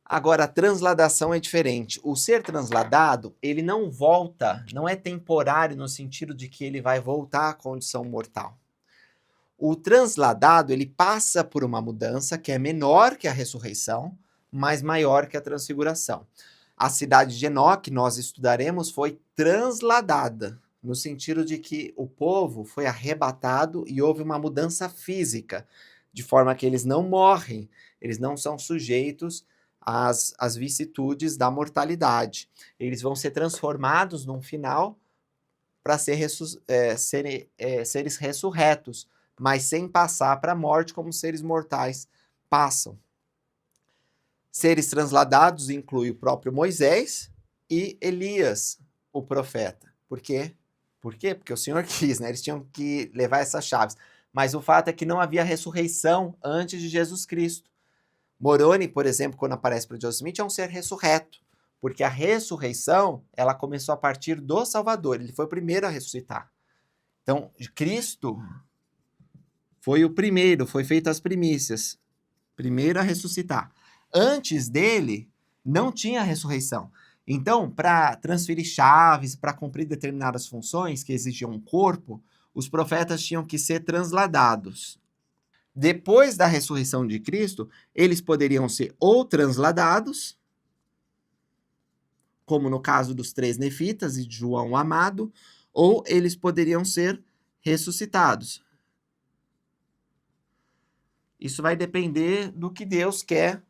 S1: Agora, a transladação é diferente. O ser transladado, ele não volta, não é temporário no sentido de que ele vai voltar à condição mortal. O transladado, ele passa por uma mudança que é menor que a ressurreição, mas maior que a transfiguração. A cidade de Enoque, nós estudaremos, foi transladada, no sentido de que o povo foi arrebatado e houve uma mudança física, de forma que eles não morrem, eles não são sujeitos às vicissitudes da mortalidade. Eles vão ser transformados num final para seres ressurretos, mas sem passar para a morte como seres mortais passam. Seres transladados inclui o próprio Moisés e Elias, o profeta. Por quê? Por quê? Porque o Senhor quis, né? Eles tinham que levar essas chaves. Mas o fato é que não havia ressurreição antes de Jesus Cristo. Moroni, por exemplo, quando aparece para Joseph Smith, é um ser ressurreto, porque a ressurreição ela começou a partir do Salvador. Ele foi o primeiro a ressuscitar. Então, Cristo foi o primeiro, foi feito as primícias, primeiro a ressuscitar. Antes dele, não tinha ressurreição. Então, para transferir chaves, para cumprir determinadas funções que exigiam um corpo, os profetas tinham que ser transladados. Depois da ressurreição de Cristo, eles poderiam ser ou transladados, como no caso dos 3 nefitas e de João Amado, ou eles poderiam ser ressuscitados. Isso vai depender do que Deus quer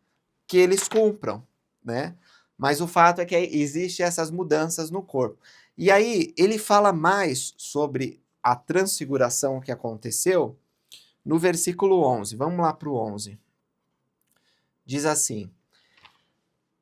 S1: que eles cumpram, né? Mas o fato é que existem essas mudanças no corpo. E aí, ele fala mais sobre a transfiguração que aconteceu no versículo 11. Vamos lá para o 11. Diz assim: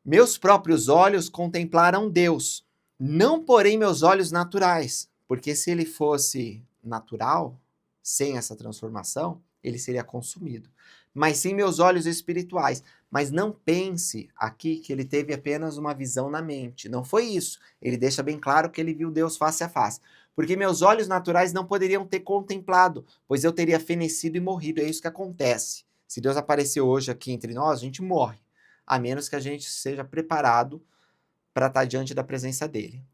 S1: meus próprios olhos contemplaram Deus, não porém meus olhos naturais, porque se ele fosse natural, sem essa transformação, ele seria consumido. Mas sim meus olhos espirituais. Mas não pense aqui que ele teve apenas uma visão na mente. Não foi isso. Ele deixa bem claro que ele viu Deus face a face. Porque meus olhos naturais não poderiam ter contemplado, pois eu teria fenecido e morrido. É isso que acontece. Se Deus apareceu hoje aqui entre nós, a gente morre. A menos que a gente seja preparado para estar diante da presença dele.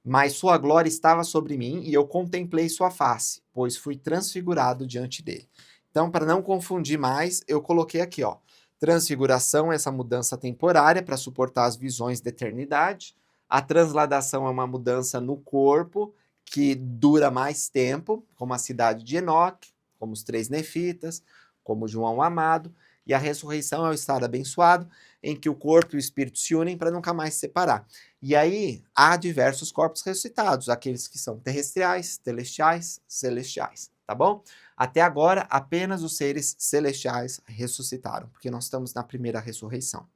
S1: Mas sua glória estava sobre mim e eu contemplei sua face, pois fui transfigurado diante dele. Então, para não confundir mais, eu coloquei aqui, ó, transfiguração, essa mudança temporária para suportar as visões da eternidade. A transladação é uma mudança no corpo que dura mais tempo, como a cidade de Enoque, como os 3 nefitas, como João Amado. E a ressurreição é o estado abençoado, em que o corpo e o espírito se unem para nunca mais se separar. E aí há diversos corpos ressuscitados, aqueles que são terrestriais, celestiais, celestiais, tá bom? Até agora, apenas os seres celestiais ressuscitaram, porque nós estamos na primeira ressurreição.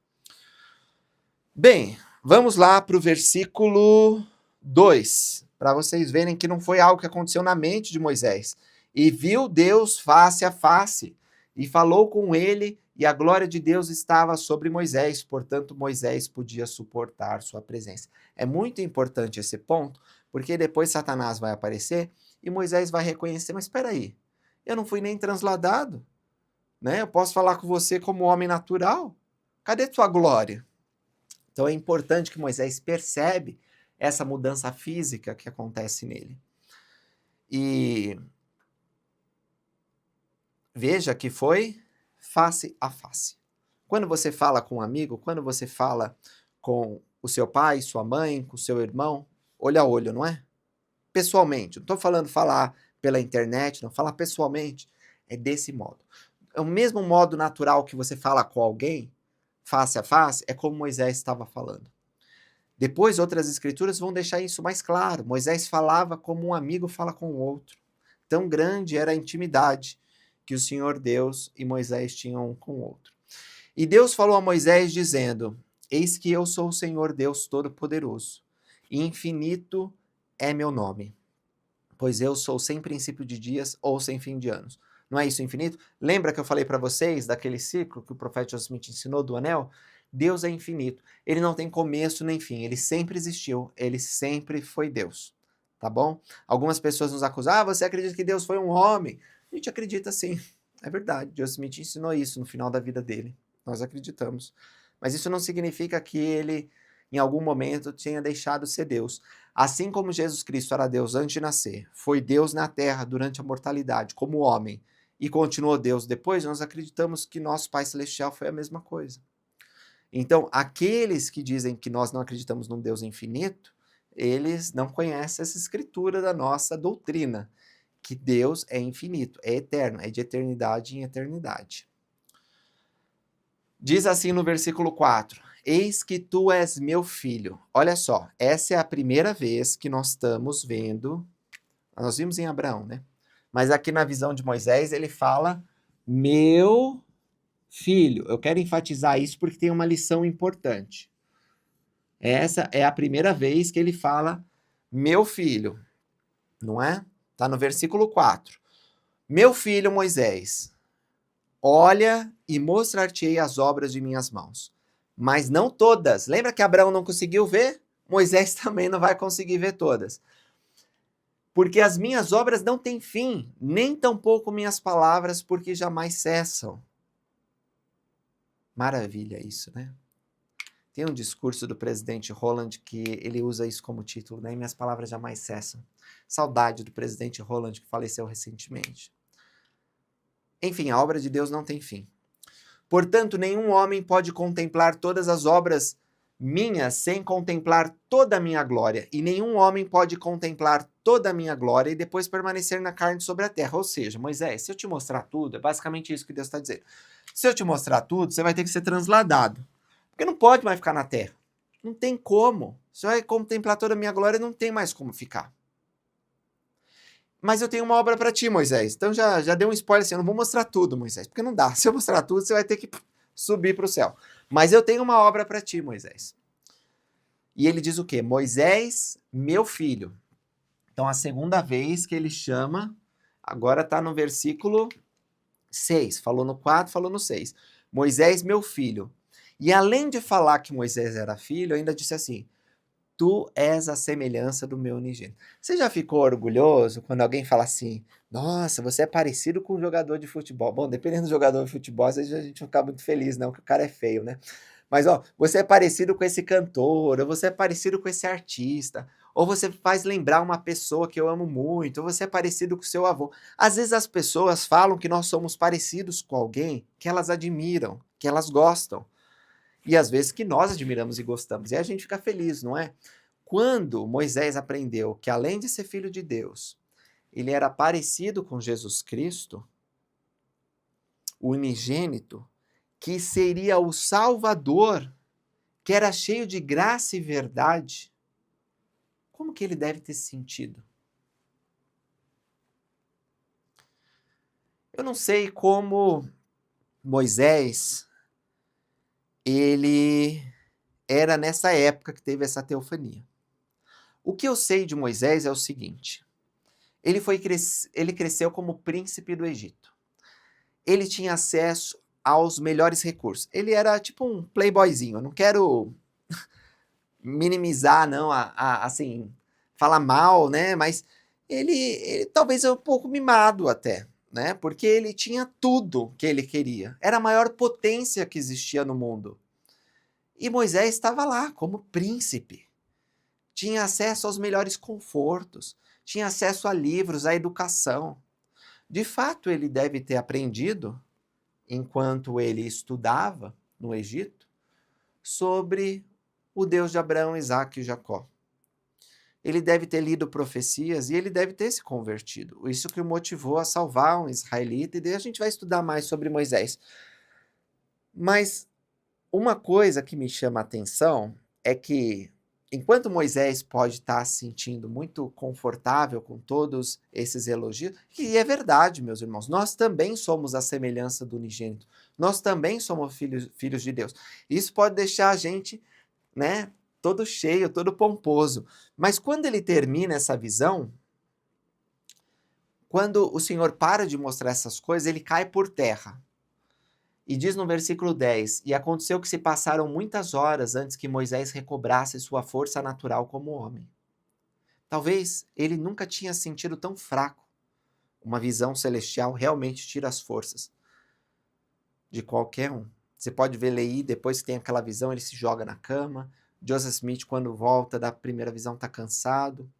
S1: Bem, vamos lá para o versículo 2, para vocês verem que não foi algo que aconteceu na mente de Moisés. E viu Deus face a face, e falou com ele, e a glória de Deus estava sobre Moisés, portanto Moisés podia suportar sua presença. É muito importante esse ponto, porque depois Satanás vai aparecer e Moisés vai reconhecer, mas espera aí, eu não fui nem transladado, né? Eu posso falar com você como homem natural? Cadê tua glória? Então é importante que Moisés percebe essa mudança física que acontece nele. E veja que foi face a face. Quando você fala com um amigo, quando você fala com o seu pai, sua mãe, com o seu irmão, olho a olho, não é? Pessoalmente. Não estou falando falar pela internet, não. Falar pessoalmente é desse modo. É o mesmo modo natural que você fala com alguém, face a face, é como Moisés estava falando. Depois, outras escrituras vão deixar isso mais claro. Moisés falava como um amigo fala com o outro. Tão grande era a intimidade que o Senhor Deus e Moisés tinham um com o outro. E Deus falou a Moisés dizendo: eis que eu sou o Senhor Deus Todo-Poderoso, e infinito é meu nome, pois eu sou sem princípio de dias ou sem fim de anos. Não é isso infinito? Lembra que eu falei para vocês daquele ciclo que o profeta Joseph Smith ensinou do anel? Deus é infinito. Ele não tem começo nem fim. Ele sempre existiu. Ele sempre foi Deus. Tá bom? Algumas pessoas nos acusam. Ah, você acredita que Deus foi um homem? A gente acredita sim. É verdade. Joseph Smith ensinou isso no final da vida dele. Nós acreditamos. Mas isso não significa que ele, em algum momento, tenha deixado de ser Deus. Assim como Jesus Cristo era Deus antes de nascer, foi Deus na terra durante a mortalidade, como homem, e continuou Deus depois, nós acreditamos que nosso Pai Celestial foi a mesma coisa. Então, aqueles que dizem que nós não acreditamos num Deus infinito, eles não conhecem essa escritura da nossa doutrina, que Deus é infinito, é eterno, é de eternidade em eternidade. Diz assim no versículo 4: Eis que tu és meu filho. Olha só, essa é a primeira vez que nós estamos vendo, nós vimos em Abraão, né? Mas aqui na visão de Moisés ele fala meu filho. Eu quero enfatizar isso porque tem uma lição importante. Essa é a primeira vez que ele fala meu filho, não é? Está no versículo 4. Meu filho Moisés, olha e mostrar-te-ei as obras de minhas mãos. Mas não todas. Lembra que Abraão não conseguiu ver? Moisés também não vai conseguir ver todas. Porque as minhas obras não têm fim, nem tampouco minhas palavras, porque jamais cessam. Maravilha isso, né? Tem um discurso do presidente Holland que ele usa isso como título, né? Minhas palavras jamais cessam. Saudade do presidente Holland que faleceu recentemente. Enfim, a obra de Deus não tem fim. Portanto, nenhum homem pode contemplar todas as obras minhas sem contemplar toda a minha glória. E nenhum homem pode contemplar toda a minha glória e depois permanecer na carne sobre a terra. Ou seja, Moisés, se eu te mostrar tudo, é basicamente isso que Deus está dizendo. Se eu te mostrar tudo, você vai ter que ser transladado. Porque não pode mais ficar na terra. Não tem como. Você vai contemplar toda a minha glória, não tem mais como ficar. Mas eu tenho uma obra para ti, Moisés. Então já deu um spoiler assim, eu não vou mostrar tudo, Moisés, porque não dá. Se eu mostrar tudo, você vai ter que subir para o céu. Mas eu tenho uma obra para ti, Moisés. E ele diz o quê? Moisés, meu filho. Então a segunda vez que ele chama, agora está no versículo 6. Falou no 4, falou no 6. Moisés, meu filho. E além de falar que Moisés era filho, ainda disse assim: Tu és a semelhança do meu unigênito. Você já ficou orgulhoso quando alguém fala assim: Nossa, você é parecido com um jogador de futebol? Bom, dependendo do jogador de futebol, às vezes a gente não fica muito feliz, não, que o cara é feio, né? Mas, ó, você é parecido com esse cantor, ou você é parecido com esse artista, ou você faz lembrar uma pessoa que eu amo muito, ou você é parecido com seu avô. Às vezes as pessoas falam que nós somos parecidos com alguém que elas admiram, que elas gostam. E às vezes que nós admiramos e gostamos. E a gente fica feliz, não é? Quando Moisés aprendeu que além de ser filho de Deus, ele era parecido com Jesus Cristo, o unigênito, que seria o Salvador, que era cheio de graça e verdade, como que ele deve ter se sentido? Eu não sei como Moisés, ele era nessa época que teve essa teofania. O que eu sei de Moisés é o seguinte: ele cresceu como príncipe do Egito. Ele tinha acesso aos melhores recursos. Ele era tipo um playboyzinho. Eu não quero minimizar, não, assim, falar mal, né? Mas ele talvez é um pouco mimado até, né? Porque ele tinha tudo que ele queria. Era a maior potência que existia no mundo. E Moisés estava lá como príncipe. Tinha acesso aos melhores confortos, tinha acesso a livros, à educação. De fato, ele deve ter aprendido, enquanto ele estudava no Egito, sobre o Deus de Abraão, Isaque e Jacó. Ele deve ter lido profecias e ele deve ter se convertido. Isso que o motivou a salvar um israelita, e daí a gente vai estudar mais sobre Moisés. Mas uma coisa que me chama a atenção é que, enquanto Moisés pode estar se sentindo muito confortável com todos esses elogios, e é verdade, meus irmãos, nós também somos a semelhança do unigênito, nós também somos filhos de Deus. Isso pode deixar a gente, né, todo cheio, todo pomposo. Mas quando ele termina essa visão, quando o Senhor para de mostrar essas coisas, ele cai por terra. E diz no versículo 10: E aconteceu que se passaram muitas horas antes que Moisés recobrasse sua força natural como homem. Talvez ele nunca tinha sentido tão fraco. Uma visão celestial realmente tira as forças de qualquer um. Você pode ver Leí, depois que tem aquela visão, ele se joga na cama. Joseph Smith, quando volta da primeira visão, está cansado.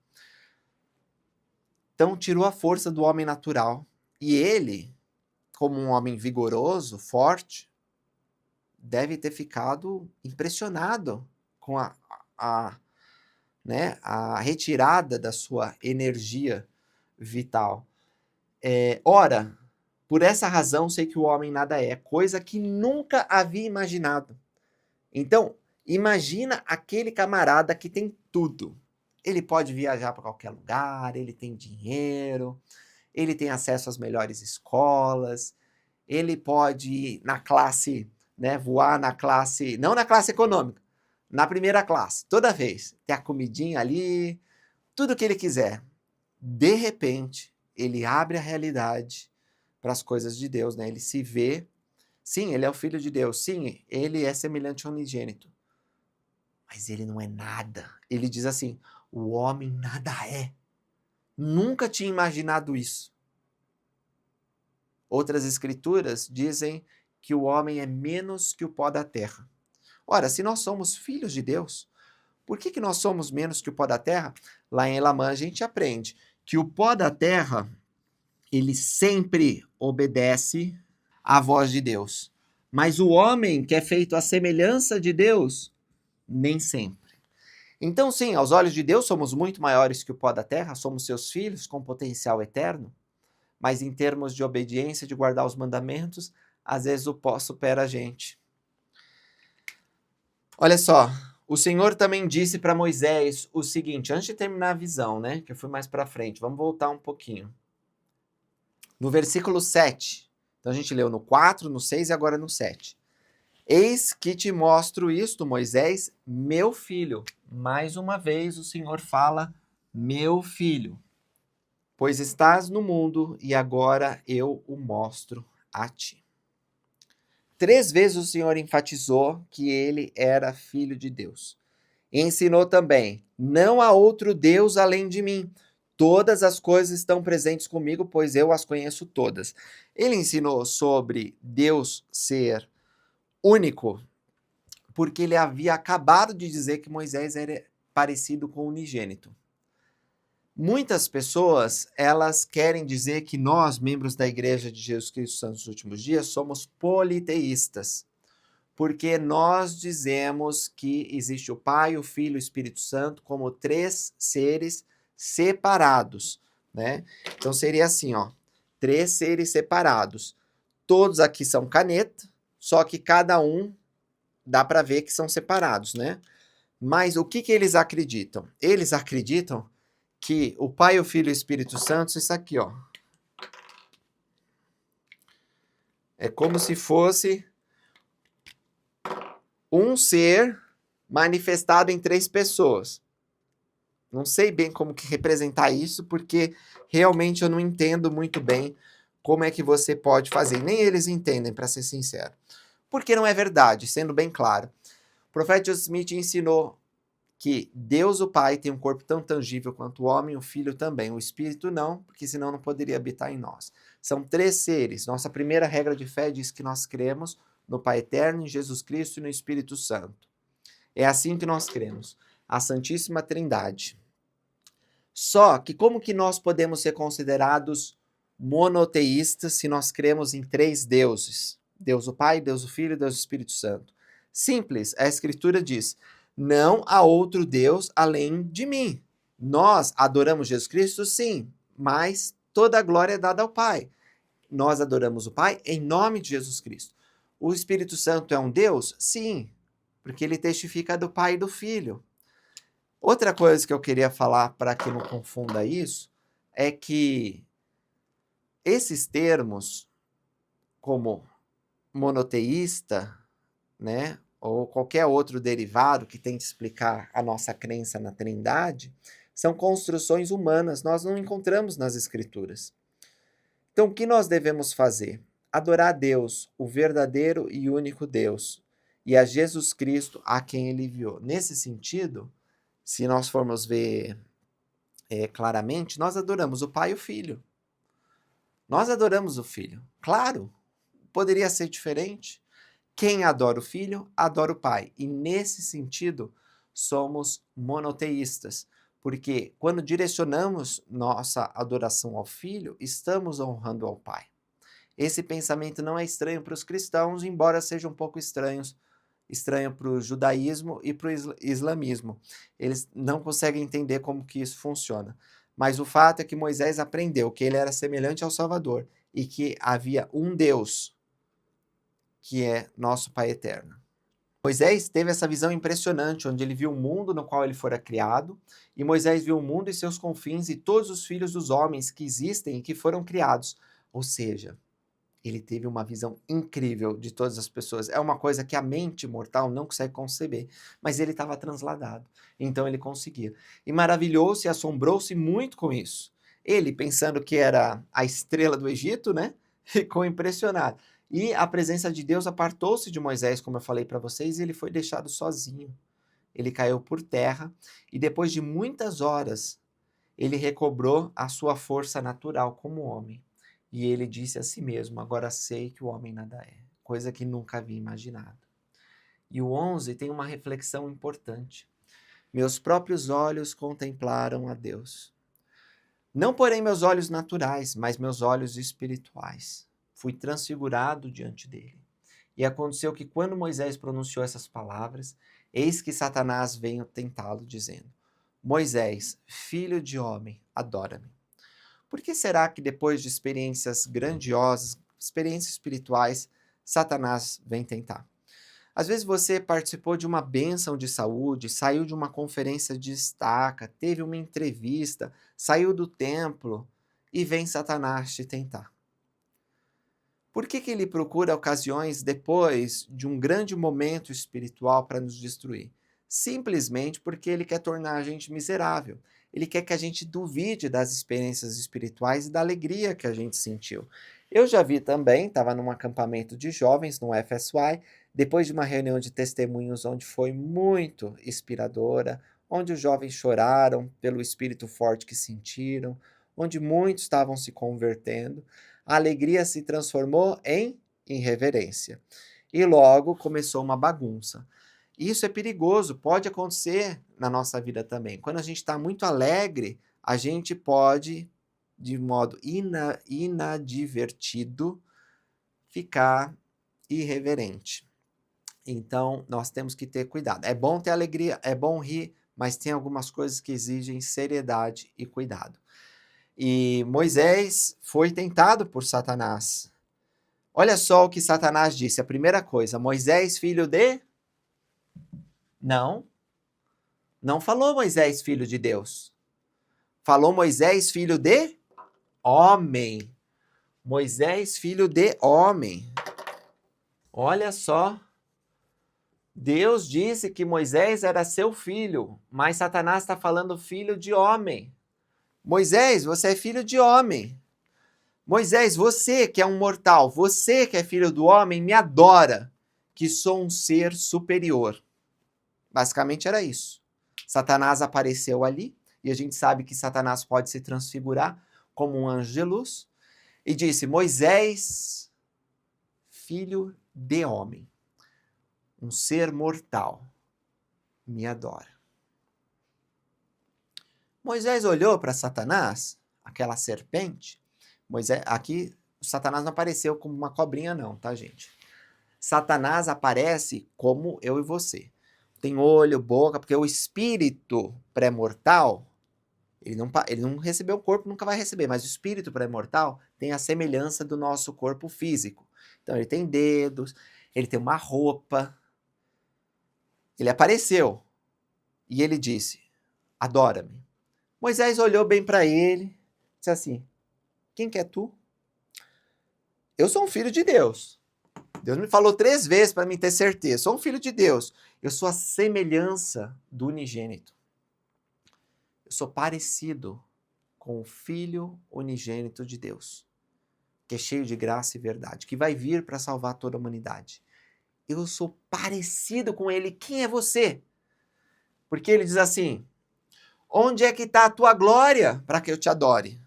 S1: Então, tirou a força do homem natural. E ele, como um homem vigoroso, forte, deve ter ficado impressionado com a retirada da sua energia vital. Ora, por essa razão sei que o homem nada é, coisa que nunca havia imaginado. Então, imagina aquele camarada que tem tudo. Ele pode viajar para qualquer lugar, ele tem dinheiro, ele tem acesso às melhores escolas, ele pode ir na classe, né, voar na classe, não na classe econômica, na primeira classe, toda vez. Tem a comidinha ali, tudo que ele quiser. De repente, ele abre a realidade para as coisas de Deus, né? Ele se vê, sim, ele é o filho de Deus, sim, ele é semelhante ao unigênito, mas ele não é nada. Ele diz assim, o homem nada é. Nunca tinha imaginado isso. Outras escrituras dizem que o homem é menos que o pó da terra. Ora, se nós somos filhos de Deus, por que nós somos menos que o pó da terra? Lá em Elamã a gente aprende que o pó da terra, ele sempre obedece à voz de Deus. Mas o homem que é feito à semelhança de Deus, nem sempre. Então, sim, aos olhos de Deus somos muito maiores que o pó da terra, somos seus filhos com potencial eterno, mas em termos de obediência, de guardar os mandamentos, às vezes o pó supera a gente. Olha só, o Senhor também disse para Moisés o seguinte, antes de terminar a visão, né, que eu fui mais para frente, vamos voltar um pouquinho. No versículo 7, então a gente leu no 4, no 6 e agora no 7. Eis que te mostro isto, Moisés, meu filho. Mais uma vez o Senhor fala, meu filho. Pois estás no mundo e agora eu o mostro a ti. 3 vezes o Senhor enfatizou que ele era filho de Deus. Ensinou também, não há outro Deus além de mim. Todas as coisas estão presentes comigo, pois eu as conheço todas. Ele ensinou sobre Deus ser único, porque ele havia acabado de dizer que Moisés era parecido com o unigênito. Muitas pessoas, elas querem dizer que nós, membros da Igreja de Jesus Cristo Santos dos Últimos Dias, somos politeístas, porque nós dizemos que existe o Pai, o Filho e o Espírito Santo como 3 seres separados, né? Então seria assim, ó, 3 seres separados. Todos aqui são caneta, só que cada um dá para ver que são separados, né? Mas o que eles acreditam? Eles acreditam que o Pai, o Filho e o Espírito Santo, isso aqui, ó, é como se fosse um ser manifestado em 3 pessoas. Não sei bem como que representar isso, porque realmente eu não entendo muito bem como é que você pode fazer. Nem eles entendem, para ser sincero. Porque não é verdade, sendo bem claro. O profeta Joseph Smith ensinou que Deus, o Pai, tem um corpo tão tangível quanto o homem, o Filho também. O Espírito não, porque senão não poderia habitar em nós. São 3 seres. Nossa primeira regra de fé diz que nós cremos no Pai Eterno, em Jesus Cristo e no Espírito Santo. É assim que nós cremos. A Santíssima Trindade. Só que como que nós podemos ser considerados monoteístas se nós cremos em 3 deuses? Deus o Pai, Deus o Filho e Deus o Espírito Santo. Simples, a Escritura diz, não há outro Deus além de mim. Nós adoramos Jesus Cristo, sim, mas toda a glória é dada ao Pai. Nós adoramos o Pai em nome de Jesus Cristo. O Espírito Santo é um Deus? Sim, porque ele testifica do Pai e do Filho. Outra coisa que eu queria falar para que não confunda isso é que esses termos, como monoteísta, né, ou qualquer outro derivado que tente explicar a nossa crença na Trindade, são construções humanas, nós não encontramos nas Escrituras. Então, o que nós devemos fazer? adorar a Deus, o verdadeiro e único Deus, e a Jesus Cristo, a quem ele enviou. Nesse sentido, se nós formos ver claramente, nós adoramos o Pai e o Filho. Nós adoramos o Filho. Claro, poderia ser diferente. Quem adora o Filho, adora o Pai. E nesse sentido, somos monoteístas. Porque quando direcionamos nossa adoração ao Filho, estamos honrando ao Pai. Esse pensamento não é estranho para os cristãos, embora seja um pouco estranho para o judaísmo e para o islamismo. Eles não conseguem entender como que isso funciona. Mas o fato é que Moisés aprendeu que ele era semelhante ao Salvador e que havia um Deus, que é nosso Pai eterno. Moisés teve essa visão impressionante, onde ele viu o mundo no qual ele fora criado, e Moisés viu o mundo e seus confins e todos os filhos dos homens que existem e que foram criados. Ou seja, ele teve uma visão incrível de todas as pessoas. É uma coisa que a mente mortal não consegue conceber, mas ele estava transladado, então ele conseguia. E maravilhou-se e assombrou-se muito com isso. Ele, pensando que era a estrela do Egito, né, ficou impressionado. E a presença de Deus apartou-se de Moisés, como eu falei para vocês, e ele foi deixado sozinho. Ele caiu por terra e depois de muitas horas, ele recobrou a sua força natural como homem. E ele disse a si mesmo: agora sei que o homem nada é, coisa que nunca havia imaginado. E o 11 tem uma reflexão importante. Meus próprios olhos contemplaram a Deus. Não porém meus olhos naturais, mas meus olhos espirituais. Fui transfigurado diante dele. E aconteceu que quando Moisés pronunciou essas palavras, eis que Satanás veio tentá-lo, dizendo: Moisés, filho de homem, adora-me. Por que será que depois de experiências grandiosas, experiências espirituais, Satanás vem tentar? Às vezes você participou de uma bênção de saúde, saiu de uma conferência de estaca, teve uma entrevista, saiu do templo e vem Satanás te tentar. Por que ele procura ocasiões depois de um grande momento espiritual para nos destruir? Simplesmente porque ele quer tornar a gente miserável. Ele quer que a gente duvide das experiências espirituais e da alegria que a gente sentiu. Eu já vi também, estava num acampamento de jovens no FSY, depois de uma reunião de testemunhos onde foi muito inspiradora, onde os jovens choraram pelo espírito forte que sentiram, onde muitos estavam se convertendo. A alegria se transformou em irreverência. E logo começou uma bagunça. Isso é perigoso, pode acontecer na nossa vida também. Quando a gente está muito alegre, a gente pode, de modo inadvertido, ficar irreverente. Então, nós temos que ter cuidado. É bom ter alegria, é bom rir, mas tem algumas coisas que exigem seriedade e cuidado. E Moisés foi tentado por Satanás. Olha só o que Satanás disse. A primeira coisa, Moisés, filho de... Não. Não falou Moisés, filho de Deus. Falou Moisés, filho de homem. Moisés, filho de homem. Olha só. Deus disse que Moisés era seu filho, mas Satanás está falando filho de homem. Moisés, você é filho de homem. Moisés, você que é um mortal, você que é filho do homem, me adora, que sou um ser superior. Basicamente era isso. Satanás apareceu ali, e a gente sabe que Satanás pode se transfigurar como um anjo de luz, e disse: Moisés, filho de homem, um ser mortal, me adora. Moisés olhou para Satanás, aquela serpente. Moisés, aqui, Satanás não apareceu como uma cobrinha não, tá, gente? Satanás aparece como eu e você. Tem olho, boca, porque o espírito pré-mortal, ele não recebeu o corpo, nunca vai receber, mas o espírito pré-mortal tem a semelhança do nosso corpo físico. Então ele tem dedos, ele tem uma roupa. Ele apareceu e ele disse: adora-me. Moisés olhou bem para ele, disse assim: quem que é tu? Eu sou um filho de Deus. Deus me falou 3 vezes para mim ter certeza. Sou um filho de Deus. Eu sou a semelhança do unigênito. Eu sou parecido com o Filho unigênito de Deus. que é cheio de graça e verdade, que vai vir para salvar toda a humanidade. Eu sou parecido com ele. Quem é você? Porque ele diz assim: onde é que está a tua glória para que eu te adore?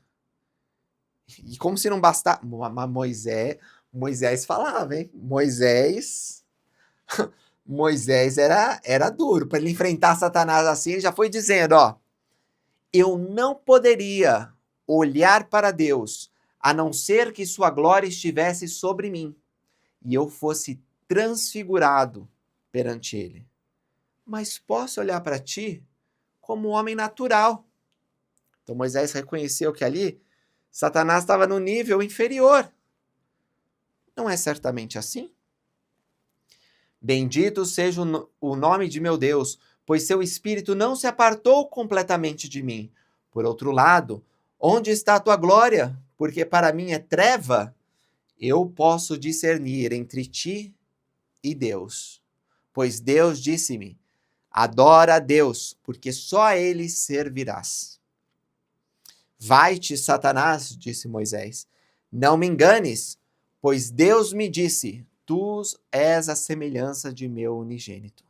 S1: E como se não bastasse. Moisés falava, hein? Moisés era duro. Para ele enfrentar Satanás assim, ele já foi dizendo: ó, eu não poderia olhar para Deus a não ser que sua glória estivesse sobre mim e eu fosse transfigurado perante ele. Mas posso olhar para ti como um homem natural. Então Moisés reconheceu que ali Satanás estava no nível inferior. Não é certamente assim? Bendito seja o nome de meu Deus, pois seu espírito não se apartou completamente de mim. Por outro lado, onde está a tua glória? Porque para mim é treva. Eu posso discernir entre ti e Deus. Pois Deus disse-me: adora a Deus, porque só a ele servirás. Vai-te, Satanás, disse Moisés. Não me enganes, pois Deus me disse: tu és a semelhança de meu unigênito.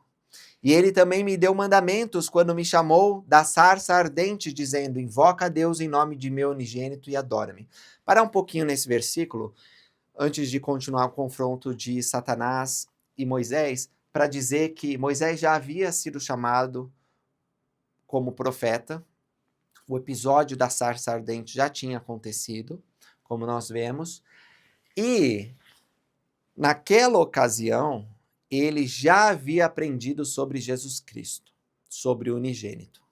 S1: E ele também me deu mandamentos quando me chamou da sarça ardente, dizendo: invoca a Deus em nome de meu unigênito e adora-me. Parar um pouquinho nesse versículo, antes de continuar o confronto de Satanás e Moisés, para dizer que Moisés já havia sido chamado como profeta. O episódio da sarça ardente já tinha acontecido, como nós vemos. E, naquela ocasião, ele já havia aprendido sobre Jesus Cristo, sobre o unigênito,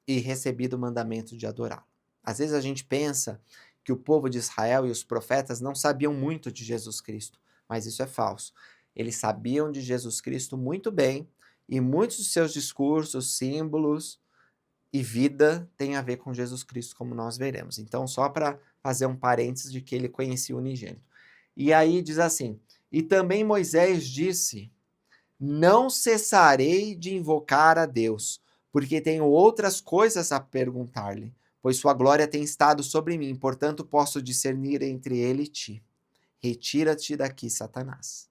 S1: e recebido o mandamento de adorá-lo. Às vezes a gente pensa que o povo de Israel e os profetas não sabiam muito de Jesus Cristo, mas isso é falso. Eles sabiam de Jesus Cristo muito bem, e muitos de seus discursos, símbolos e vida têm a ver com Jesus Cristo, como nós veremos. Então, só para fazer um parênteses de que ele conhecia o unigênito. E aí diz assim: e também Moisés disse: não cessarei de invocar a Deus, porque tenho outras coisas a perguntar-lhe, pois sua glória tem estado sobre mim, portanto posso discernir entre ele e ti. Retira-te daqui, Satanás.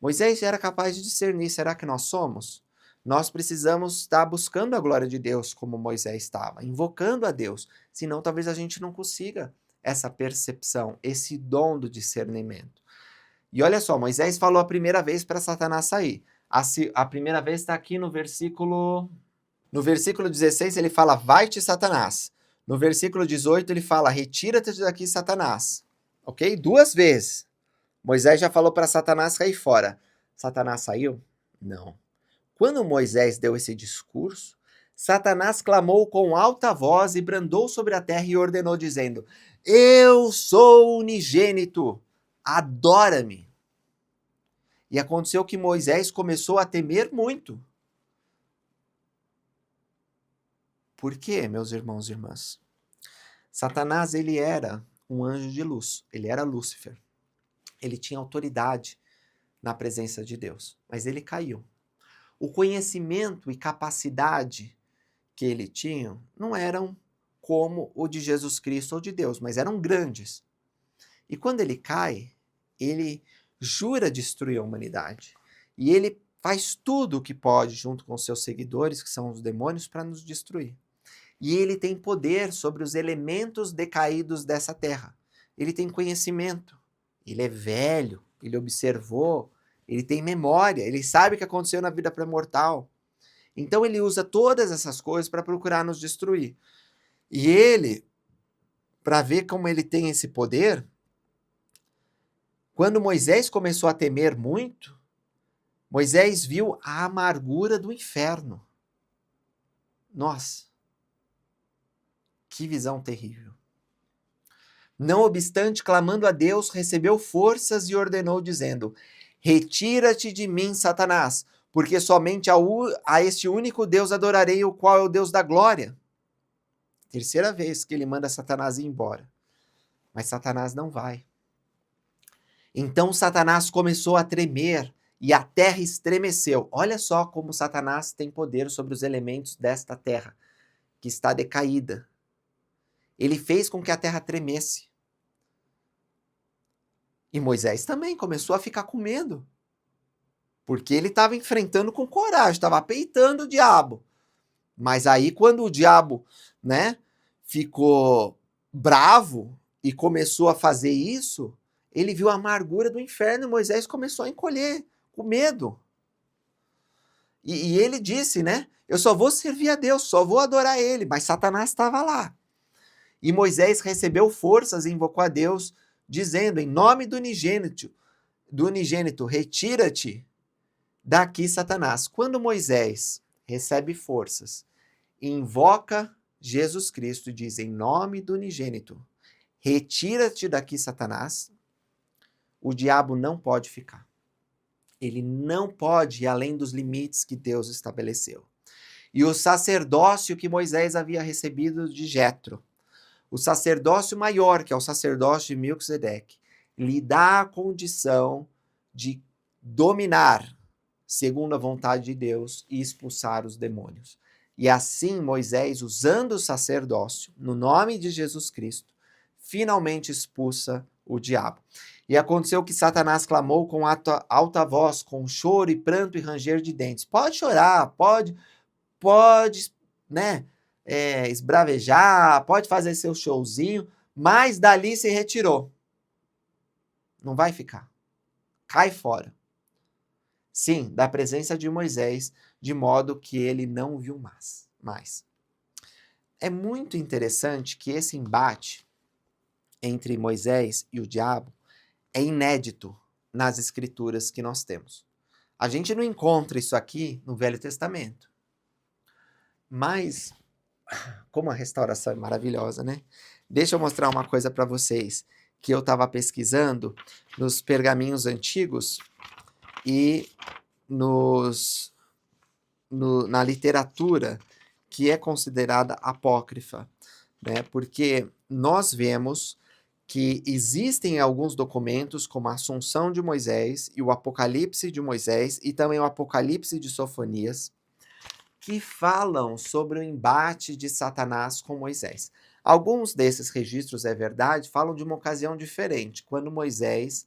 S1: Moisés era capaz de discernir, será que nós somos? Nós precisamos estar buscando a glória de Deus como Moisés estava, invocando a Deus, senão talvez a gente não consiga essa percepção, esse dom do discernimento. E olha só, Moisés falou a primeira vez para Satanás sair. A primeira vez está aqui no versículo 16, ele fala: vai-te, Satanás. No versículo 18, ele fala: retira-te daqui, Satanás. Ok? 2 vezes. Moisés já falou para Satanás cair fora. Satanás saiu? Não. Quando Moisés deu esse discurso, Satanás clamou com alta voz e brandou sobre a terra e ordenou, dizendo: eu sou unigênito, adora-me. E aconteceu que Moisés começou a temer muito. Por quê, meus irmãos e irmãs? Satanás, ele era um anjo de luz, ele era Lúcifer. Ele tinha autoridade na presença de Deus, mas ele caiu. O conhecimento e capacidade que ele tinha não eram como o de Jesus Cristo ou de Deus, mas eram grandes. E quando ele cai, ele jura destruir a humanidade. E ele faz tudo o que pode, junto com seus seguidores, que são os demônios, para nos destruir. E ele tem poder sobre os elementos decaídos dessa terra. Ele tem conhecimento. Ele é velho, ele observou, ele tem memória, ele sabe o que aconteceu na vida pré-mortal. Então ele usa todas essas coisas para procurar nos destruir. E ele, para ver como ele tem esse poder, quando Moisés começou a temer muito, Moisés viu a amargura do inferno. Nossa, que visão terrível. Não obstante, clamando a Deus, recebeu forças e ordenou, dizendo: retira-te de mim, Satanás, porque somente a este único Deus adorarei, o qual é o Deus da glória. Terceira vez que ele manda Satanás ir embora. Mas Satanás não vai. Então Satanás começou a tremer e a terra estremeceu. Olha só como Satanás tem poder sobre os elementos desta terra, que está decaída. Ele fez com que a terra tremesse. E Moisés também começou a ficar com medo, porque ele estava enfrentando com coragem, estava peitando o diabo. Mas aí quando o diabo, né, ficou bravo e começou a fazer isso, ele viu a amargura do inferno e Moisés começou a encolher, com medo. E ele disse, né, eu só vou servir a Deus, só vou adorar ele, mas Satanás estava lá. E Moisés recebeu forças e invocou a Deus, dizendo, em nome do unigênito, retira-te daqui, Satanás. Quando Moisés recebe forças e invoca Jesus Cristo e diz, em nome do unigênito, retira-te daqui, Satanás, o diabo não pode ficar. Ele não pode ir além dos limites que Deus estabeleceu. E o sacerdócio que Moisés havia recebido de Jetro, o sacerdócio maior, que é o sacerdócio de Melquisedeque, lhe dá a condição de dominar, segundo a vontade de Deus, e expulsar os demônios. E assim Moisés, usando o sacerdócio, no nome de Jesus Cristo, finalmente expulsa o diabo. E aconteceu que Satanás clamou com alta voz, com choro e pranto e ranger de dentes. Pode chorar, pode, né, esbravejar, pode fazer seu showzinho, mas dali se retirou. Não vai ficar. Cai fora. Sim, da presença de Moisés, de modo que ele não viu mais. É muito interessante que esse embate entre Moisés e o diabo é inédito nas escrituras que nós temos. A gente não encontra isso aqui no Velho Testamento. Mas, como a restauração é maravilhosa, né? Deixa eu mostrar uma coisa para vocês que eu estava pesquisando nos pergaminhos antigos e na literatura que é considerada apócrifa, né? Porque nós vemos que existem alguns documentos, como a Assunção de Moisés e o Apocalipse de Moisés e também o Apocalipse de Sofonias, que falam sobre o embate de Satanás com Moisés. Alguns desses registros, é verdade, falam de uma ocasião diferente, quando Moisés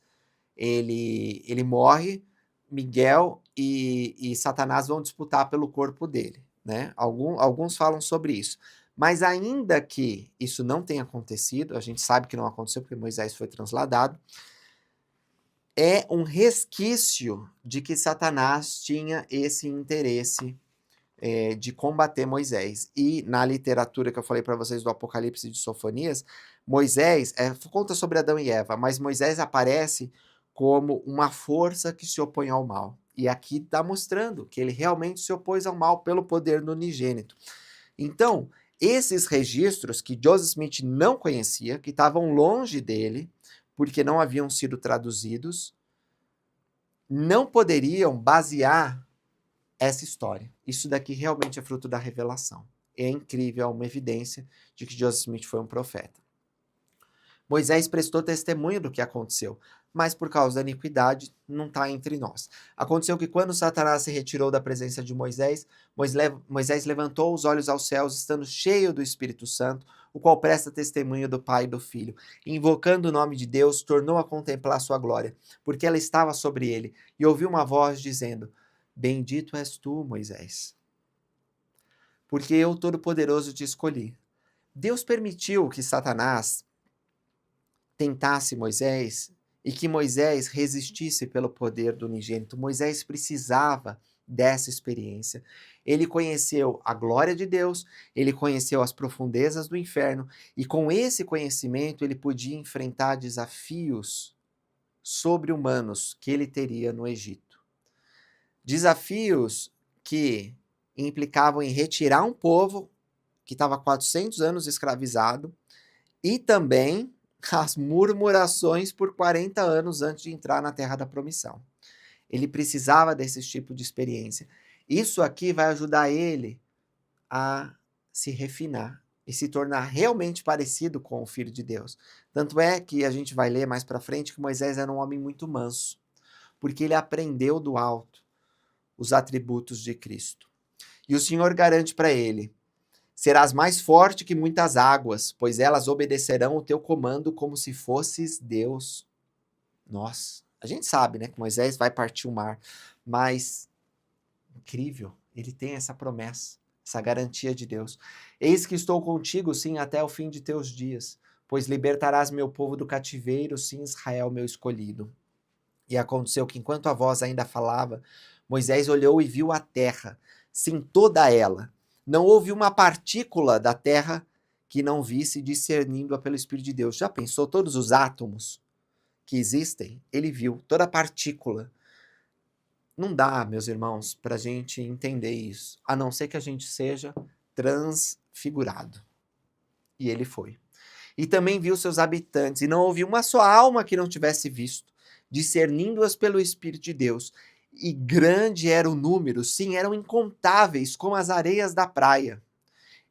S1: ele morre, Miguel e Satanás vão disputar pelo corpo dele, né? Alguns falam sobre isso. Mas ainda que isso não tenha acontecido, a gente sabe que não aconteceu porque Moisés foi transladado, é um resquício de que Satanás tinha esse interesse de combater Moisés. E na literatura que eu falei para vocês do Apocalipse de Sofonias, Moisés conta sobre Adão e Eva, mas Moisés aparece como uma força que se opõe ao mal. E aqui está mostrando que ele realmente se opôs ao mal pelo poder do unigênito. Então, esses registros que Joseph Smith não conhecia, que estavam longe dele, porque não haviam sido traduzidos, não poderiam basear essa história. Isso daqui realmente é fruto da revelação. É incrível, é uma evidência de que Joseph Smith foi um profeta. Moisés prestou testemunho do que aconteceu, mas por causa da iniquidade não está entre nós. Aconteceu que quando Satanás se retirou da presença de Moisés, Moisés levantou os olhos aos céus, estando cheio do Espírito Santo, o qual presta testemunho do Pai e do Filho. Invocando o nome de Deus, tornou a contemplar sua glória, porque ela estava sobre ele, e ouviu uma voz dizendo: Bendito és tu, Moisés, porque eu, Todo-Poderoso, te escolhi. Deus permitiu que Satanás tentasse Moisés e que Moisés resistisse pelo poder do unigênito. Moisés precisava dessa experiência. Ele conheceu a glória de Deus, ele conheceu as profundezas do inferno, e com esse conhecimento ele podia enfrentar desafios sobre-humanos que ele teria no Egito. Desafios que implicavam em retirar um povo que estava 400 anos escravizado e também as murmurações por 40 anos antes de entrar na Terra da Promissão. Ele precisava desse tipo de experiência. Isso aqui vai ajudar ele a se refinar e se tornar realmente parecido com o Filho de Deus. Tanto é que a gente vai ler mais para frente que Moisés era um homem muito manso, porque ele aprendeu do alto os atributos de Cristo. E o Senhor garante para ele: serás mais forte que muitas águas, pois elas obedecerão o teu comando como se fosses Deus. Nossa, a gente sabe, né, que Moisés vai partir o mar, mas incrível, ele tem essa promessa, essa garantia de Deus. Eis que estou contigo, sim, até o fim de teus dias, pois libertarás meu povo do cativeiro, sim, Israel, meu escolhido. E aconteceu que enquanto a voz ainda falava, Moisés olhou e viu a terra, sim, toda ela. Não houve uma partícula da terra que não visse, discernindo-a pelo Espírito de Deus. Já pensou todos os átomos que existem? Ele viu toda a partícula. Não dá, meus irmãos, para a gente entender isso, a não ser que a gente seja transfigurado. E ele foi. E também viu seus habitantes, e não houve uma só alma que não tivesse visto, discernindo-as pelo Espírito de Deus. E grande era o número, sim, eram incontáveis, como as areias da praia.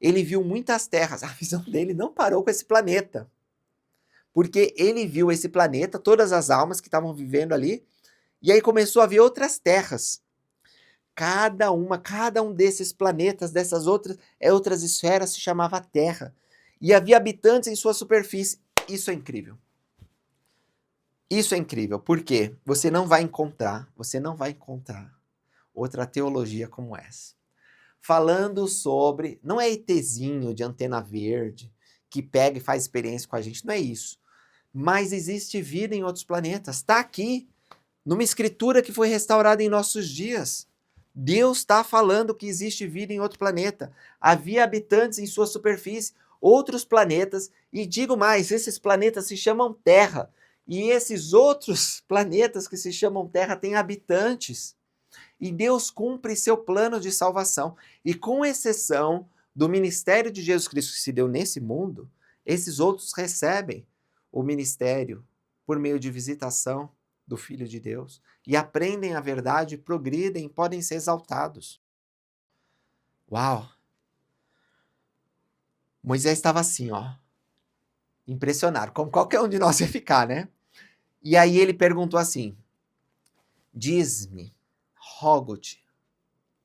S1: Ele viu muitas terras, a visão dele não parou com esse planeta, porque ele viu esse planeta, todas as almas que estavam vivendo ali, e aí começou a ver outras terras. Cada um desses planetas, dessas outras esferas se chamava Terra. E havia habitantes em sua superfície. Isso é incrível. Isso é incrível, porque você não vai encontrar outra teologia como essa. Falando sobre, não é ETzinho de antena verde, que pega e faz experiência com a gente, não é isso. Mas existe vida em outros planetas. Está aqui, numa escritura que foi restaurada em nossos dias. Deus está falando que existe vida em outro planeta. Havia habitantes em sua superfície, outros planetas, e digo mais, esses planetas se chamam Terra. E esses outros planetas que se chamam Terra têm habitantes. E Deus cumpre seu plano de salvação. E com exceção do ministério de Jesus Cristo que se deu nesse mundo, esses outros recebem o ministério por meio de visitação do Filho de Deus e aprendem a verdade, progridem, podem ser exaltados. Uau! Moisés estava assim, ó, impressionado, como qualquer um de nós ia ficar, né? E aí ele perguntou assim: diz-me, rogo-te,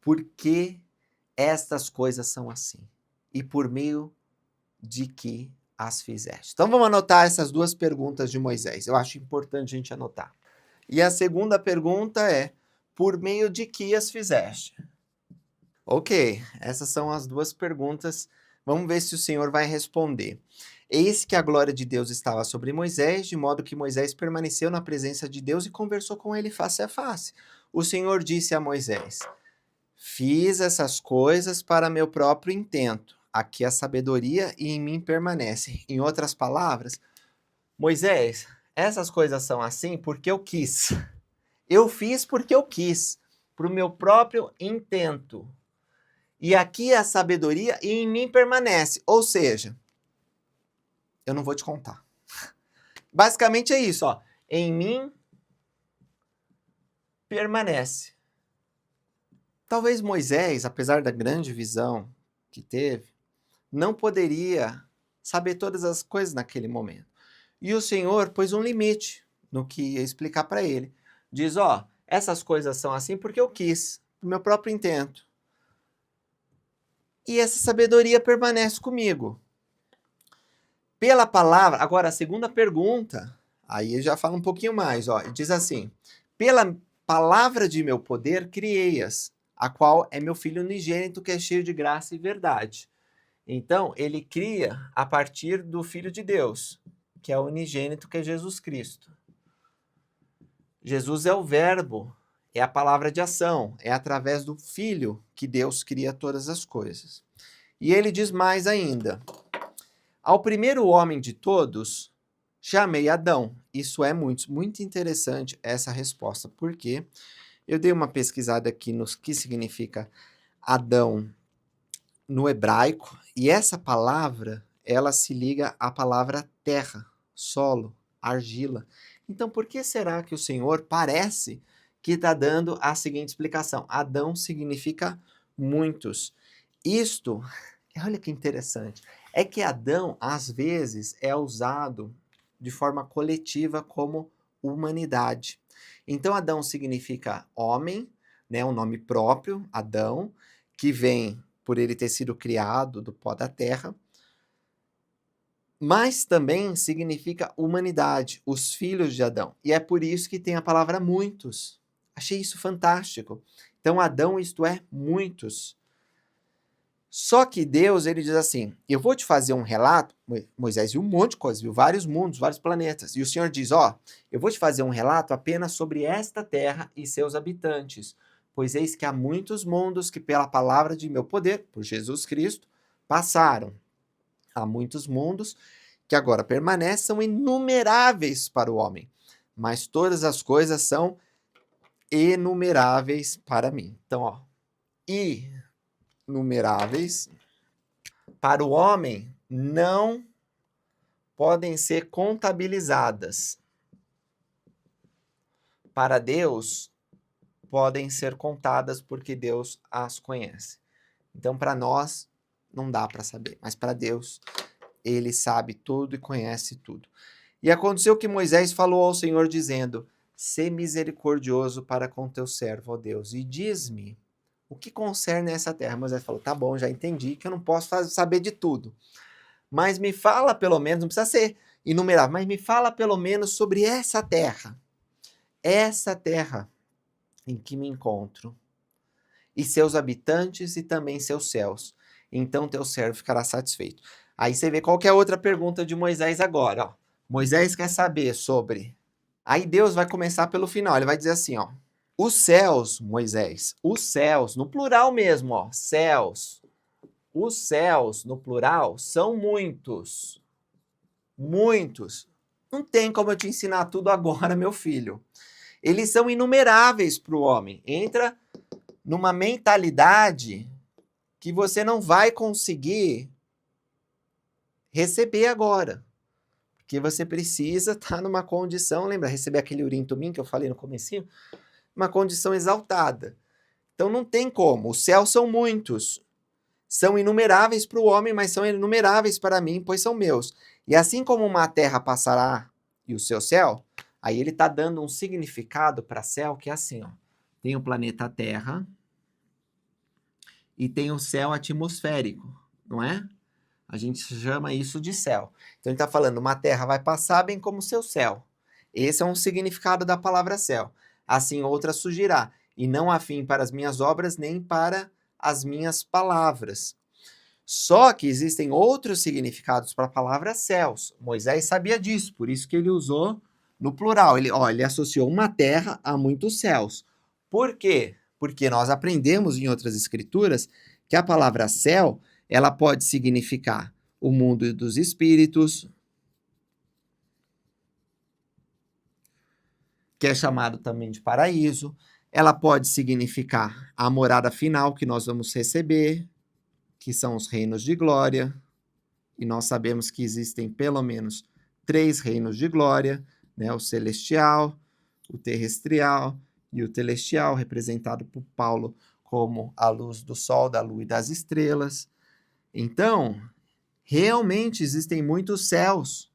S1: por que estas coisas são assim? E por meio de que as fizeste? Então vamos anotar essas duas perguntas de Moisés. Eu acho importante a gente anotar. E a segunda pergunta é: por meio de que as fizeste? Ok, essas são as duas perguntas. Vamos ver se o Senhor vai responder. Eis que a glória de Deus estava sobre Moisés, de modo que Moisés permaneceu na presença de Deus e conversou com ele face a face. O Senhor disse a Moisés: fiz essas coisas para meu próprio intento. Aqui a sabedoria e em mim permanece. Em outras palavras, Moisés, essas coisas são assim porque eu quis. Eu fiz porque eu quis, para o meu próprio intento. E aqui a sabedoria e em mim permanece. Ou seja, eu não vou te contar. Basicamente é isso, ó. Em mim permanece. Talvez Moisés, apesar da grande visão que teve, não poderia saber todas as coisas naquele momento. E o Senhor pôs um limite no que ia explicar para ele. Diz, ó, essas coisas são assim porque eu quis, do meu próprio intento. E essa sabedoria permanece comigo. Pela palavra, agora a segunda pergunta, aí já fala um pouquinho mais, ó, diz assim: pela palavra de meu poder criei-as, a qual é meu filho unigênito, que é cheio de graça e verdade. Então, ele cria a partir do Filho de Deus, que é o unigênito, que é Jesus Cristo. Jesus é o verbo, é a palavra de ação, é através do Filho que Deus cria todas as coisas. E ele diz mais ainda: ao primeiro homem de todos, chamei Adão. Isso é muito interessante, essa resposta, porque eu dei uma pesquisada aqui no que significa Adão no hebraico, e essa palavra, ela se liga à palavra terra, solo, argila. Então, por que será que o Senhor parece que está dando a seguinte explicação? Adão significa muitos. Isto, olha que interessante, é que Adão, às vezes, é usado de forma coletiva como humanidade. Então, Adão significa homem, né, um nome próprio, Adão, que vem por ele ter sido criado do pó da terra. mas também significa humanidade, os filhos de Adão. E é por isso que tem a palavra muitos. Achei isso fantástico. Então, Adão, isto é, muitos. Só que Deus, ele diz assim, eu vou te fazer um relato, Moisés viu um monte de coisa, viu vários mundos, vários planetas, e o Senhor diz, eu vou te fazer um relato apenas sobre esta terra e seus habitantes, pois eis que há muitos mundos que pela palavra de meu poder, por Jesus Cristo, passaram. Há muitos mundos que agora permanecem, são inumeráveis para o homem, mas todas as coisas são inumeráveis para mim. Então, inumeráveis para o homem não podem ser contabilizadas. Para Deus, podem ser contadas porque Deus as conhece. Então, para nós, não dá para saber, mas para Deus, ele sabe tudo e conhece tudo. E aconteceu que Moisés falou ao Senhor, dizendo, sê misericordioso para com teu servo, ó Deus, e diz-me o que concerne essa terra. Moisés falou, tá bom, já entendi que eu não posso saber de tudo. Mas me fala pelo menos, não precisa ser inumerável, mas me fala pelo menos sobre essa terra em que me encontro, e seus habitantes e também seus céus. Então teu servo ficará satisfeito. Aí você vê qual que é a outra pergunta de Moisés agora. Moisés quer saber sobre... Aí Deus vai começar pelo final, ele vai dizer assim, os céus, Moisés, os céus, no plural mesmo, céus. Os céus, no plural, são muitos. Muitos. Não tem como eu te ensinar tudo agora, meu filho. Eles são inumeráveis para o homem. Entra numa mentalidade que você não vai conseguir receber agora. Porque você precisa estar numa condição, lembra, receber aquele urim tumim que eu falei no comecinho? Uma condição exaltada. Então não tem como. Os céus são muitos. São inumeráveis para o homem, mas são inumeráveis para mim, pois são meus. E assim como uma terra passará e o seu céu, aí ele está dando um significado para céu que é assim, tem o planeta Terra e tem o céu atmosférico, não é? A gente chama isso de céu. Então ele está falando, uma terra vai passar bem como o seu céu. Esse é um significado da palavra céu. Assim outra surgirá, e não há fim para as minhas obras, nem para as minhas palavras. Só que existem outros significados para a palavra céus. Moisés sabia disso, por isso que ele usou no plural. Ele associou uma terra a muitos céus. Por quê? Porque nós aprendemos em outras escrituras que a palavra céu, ela pode significar o mundo dos espíritos, que é chamado também de paraíso. Ela pode significar a morada final que nós vamos receber, que são os reinos de glória. E nós sabemos que existem pelo menos 3 reinos de glória, né? O celestial, o terrestrial e o telestial, representado por Paulo como a luz do sol, da lua e das estrelas. Então, realmente existem muitos céus.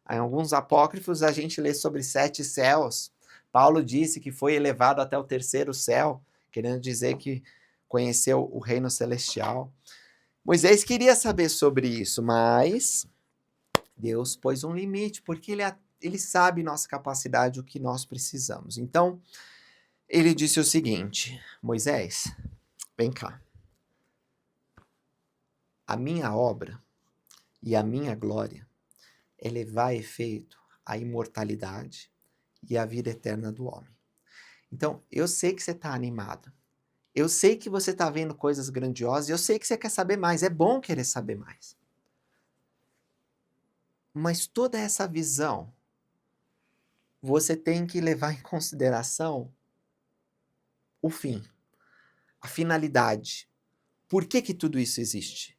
S1: Em alguns apócrifos a gente lê sobre 7 céus. Paulo disse que foi elevado até o 3º céu, querendo dizer que conheceu o reino celestial. Moisés queria saber sobre isso, mas Deus pôs um limite, porque ele sabe nossa capacidade, o que nós precisamos. Então, ele disse o seguinte, Moisés, vem cá. A minha obra e a minha glória é levar a efeito a imortalidade e a vida eterna do homem. Então, eu sei que você está animado. Eu sei que você está vendo coisas grandiosas, eu sei que você quer saber mais, é bom querer saber mais. Mas toda essa visão, você tem que levar em consideração o fim, a finalidade. Por que tudo isso existe?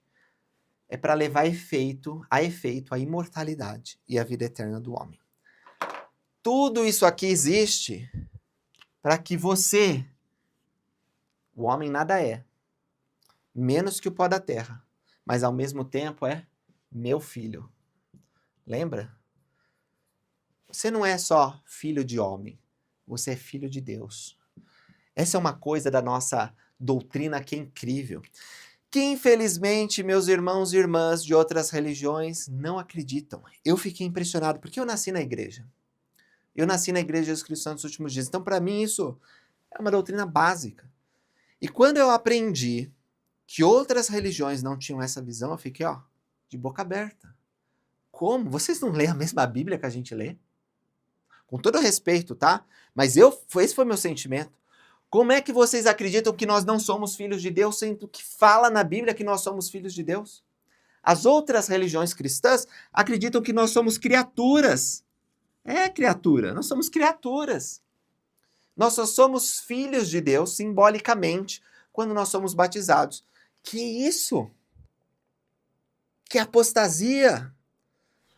S1: É para levar a efeito a imortalidade e a vida eterna do homem. Tudo isso aqui existe para que você, o homem nada é, menos que o pó da terra, mas ao mesmo tempo é meu filho. Lembra? Você não é só filho de homem, você é filho de Deus. Essa é uma coisa da nossa doutrina que é incrível, que infelizmente meus irmãos e irmãs de outras religiões não acreditam. Eu fiquei impressionado, porque eu nasci na igreja. Eu nasci na Igreja de Jesus Cristo dos Últimos Dias. Então, para mim, isso é uma doutrina básica. E quando eu aprendi que outras religiões não tinham essa visão, eu fiquei, de boca aberta. Como? Vocês não leem a mesma Bíblia que a gente lê? Com todo respeito, tá? Mas esse foi meu sentimento. Como é que vocês acreditam que nós não somos filhos de Deus, sendo que fala na Bíblia que nós somos filhos de Deus? As outras religiões cristãs acreditam que nós somos criaturas. É criatura, nós somos criaturas. Nós só somos filhos de Deus, simbolicamente, quando nós somos batizados. Que isso? Que apostasia!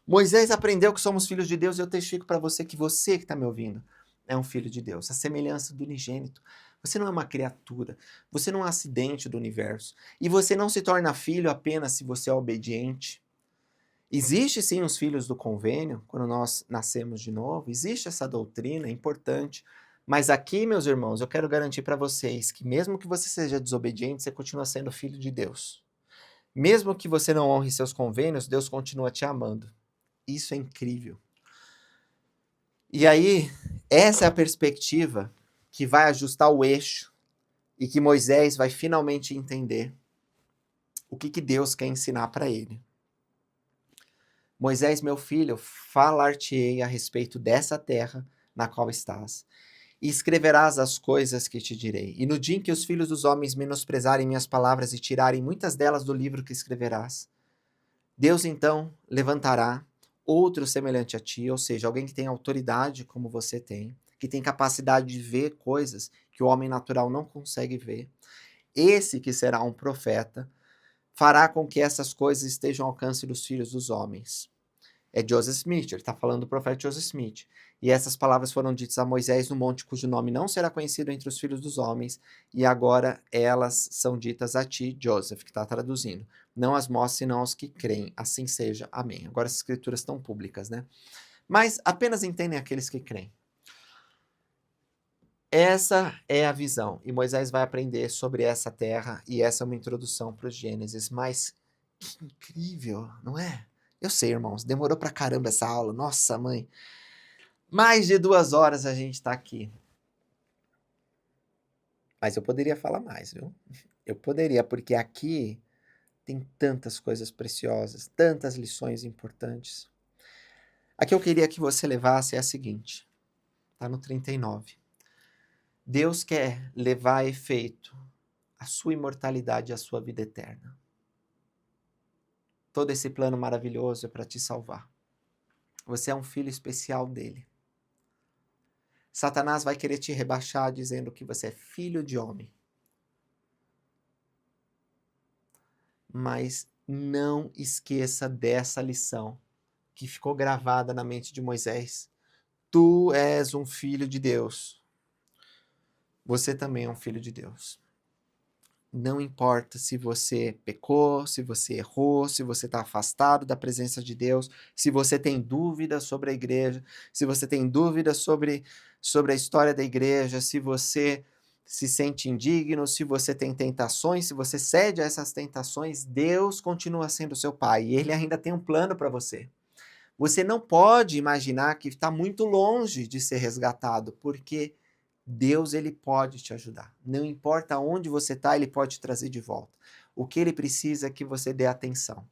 S1: Moisés aprendeu que somos filhos de Deus e eu testifico para você que está me ouvindo é um filho de Deus. A semelhança do unigênito. Você não é uma criatura. Você não é um acidente do universo. E você não se torna filho apenas se você é obediente. Existe sim os filhos do convênio, quando nós nascemos de novo. Existe essa doutrina, é importante. Mas aqui, meus irmãos, eu quero garantir para vocês que mesmo que você seja desobediente, você continua sendo filho de Deus. Mesmo que você não honre seus convênios, Deus continua te amando. Isso é incrível. E aí, essa é a perspectiva que vai ajustar o eixo e que Moisés vai finalmente entender o que Deus quer ensinar para ele. Moisés, meu filho, falar-te-ei a respeito dessa terra na qual estás, e escreverás as coisas que te direi. E no dia em que os filhos dos homens menosprezarem minhas palavras e tirarem muitas delas do livro que escreverás, Deus então levantará outro semelhante a ti, ou seja, alguém que tem autoridade como você tem, que tem capacidade de ver coisas que o homem natural não consegue ver. Esse que será um profeta fará com que essas coisas estejam ao alcance dos filhos dos homens. É Joseph Smith, ele está falando do profeta Joseph Smith. E essas palavras foram ditas a Moisés no monte cujo nome não será conhecido entre os filhos dos homens, e agora elas são ditas a ti, Joseph, que está traduzindo. Não as mostre senão aos que creem, assim seja. Amém. Agora as escrituras estão públicas, né? Mas apenas entendem aqueles que creem. Essa é a visão, e Moisés vai aprender sobre essa terra, e essa é uma introdução para o Gênesis, mas que incrível, não é? Eu sei, irmãos, demorou pra caramba essa aula, nossa mãe. Mais de 2 horas a gente tá aqui. Mas eu poderia falar mais, viu? Eu poderia, porque aqui tem tantas coisas preciosas, tantas lições importantes. A que eu queria que você levasse é a seguinte, tá no 39. Deus quer levar a efeito a sua imortalidade e a sua vida eterna. Todo esse plano maravilhoso é para te salvar. Você é um filho especial dele. Satanás vai querer te rebaixar dizendo que você é filho de homem. Mas não esqueça dessa lição que ficou gravada na mente de Moisés. Tu és um filho de Deus. Você também é um filho de Deus. Não importa se você pecou, se você errou, se você está afastado da presença de Deus, se você tem dúvidas sobre a igreja, se você tem dúvidas sobre a história da igreja, se você se sente indigno, se você tem tentações, se você cede a essas tentações, Deus continua sendo seu pai e Ele ainda tem um plano para você. Você não pode imaginar que está muito longe de ser resgatado, porque Deus, ele pode te ajudar. Não importa onde você está, ele pode te trazer de volta. O que ele precisa é que você dê atenção.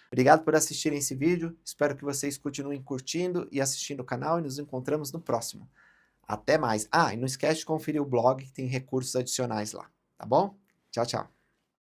S1: Obrigado por assistirem esse vídeo. Espero que vocês continuem curtindo e assistindo o canal e nos encontramos no próximo. Até mais. E não esquece de conferir o blog que tem recursos adicionais lá, tá bom? Tchau, tchau.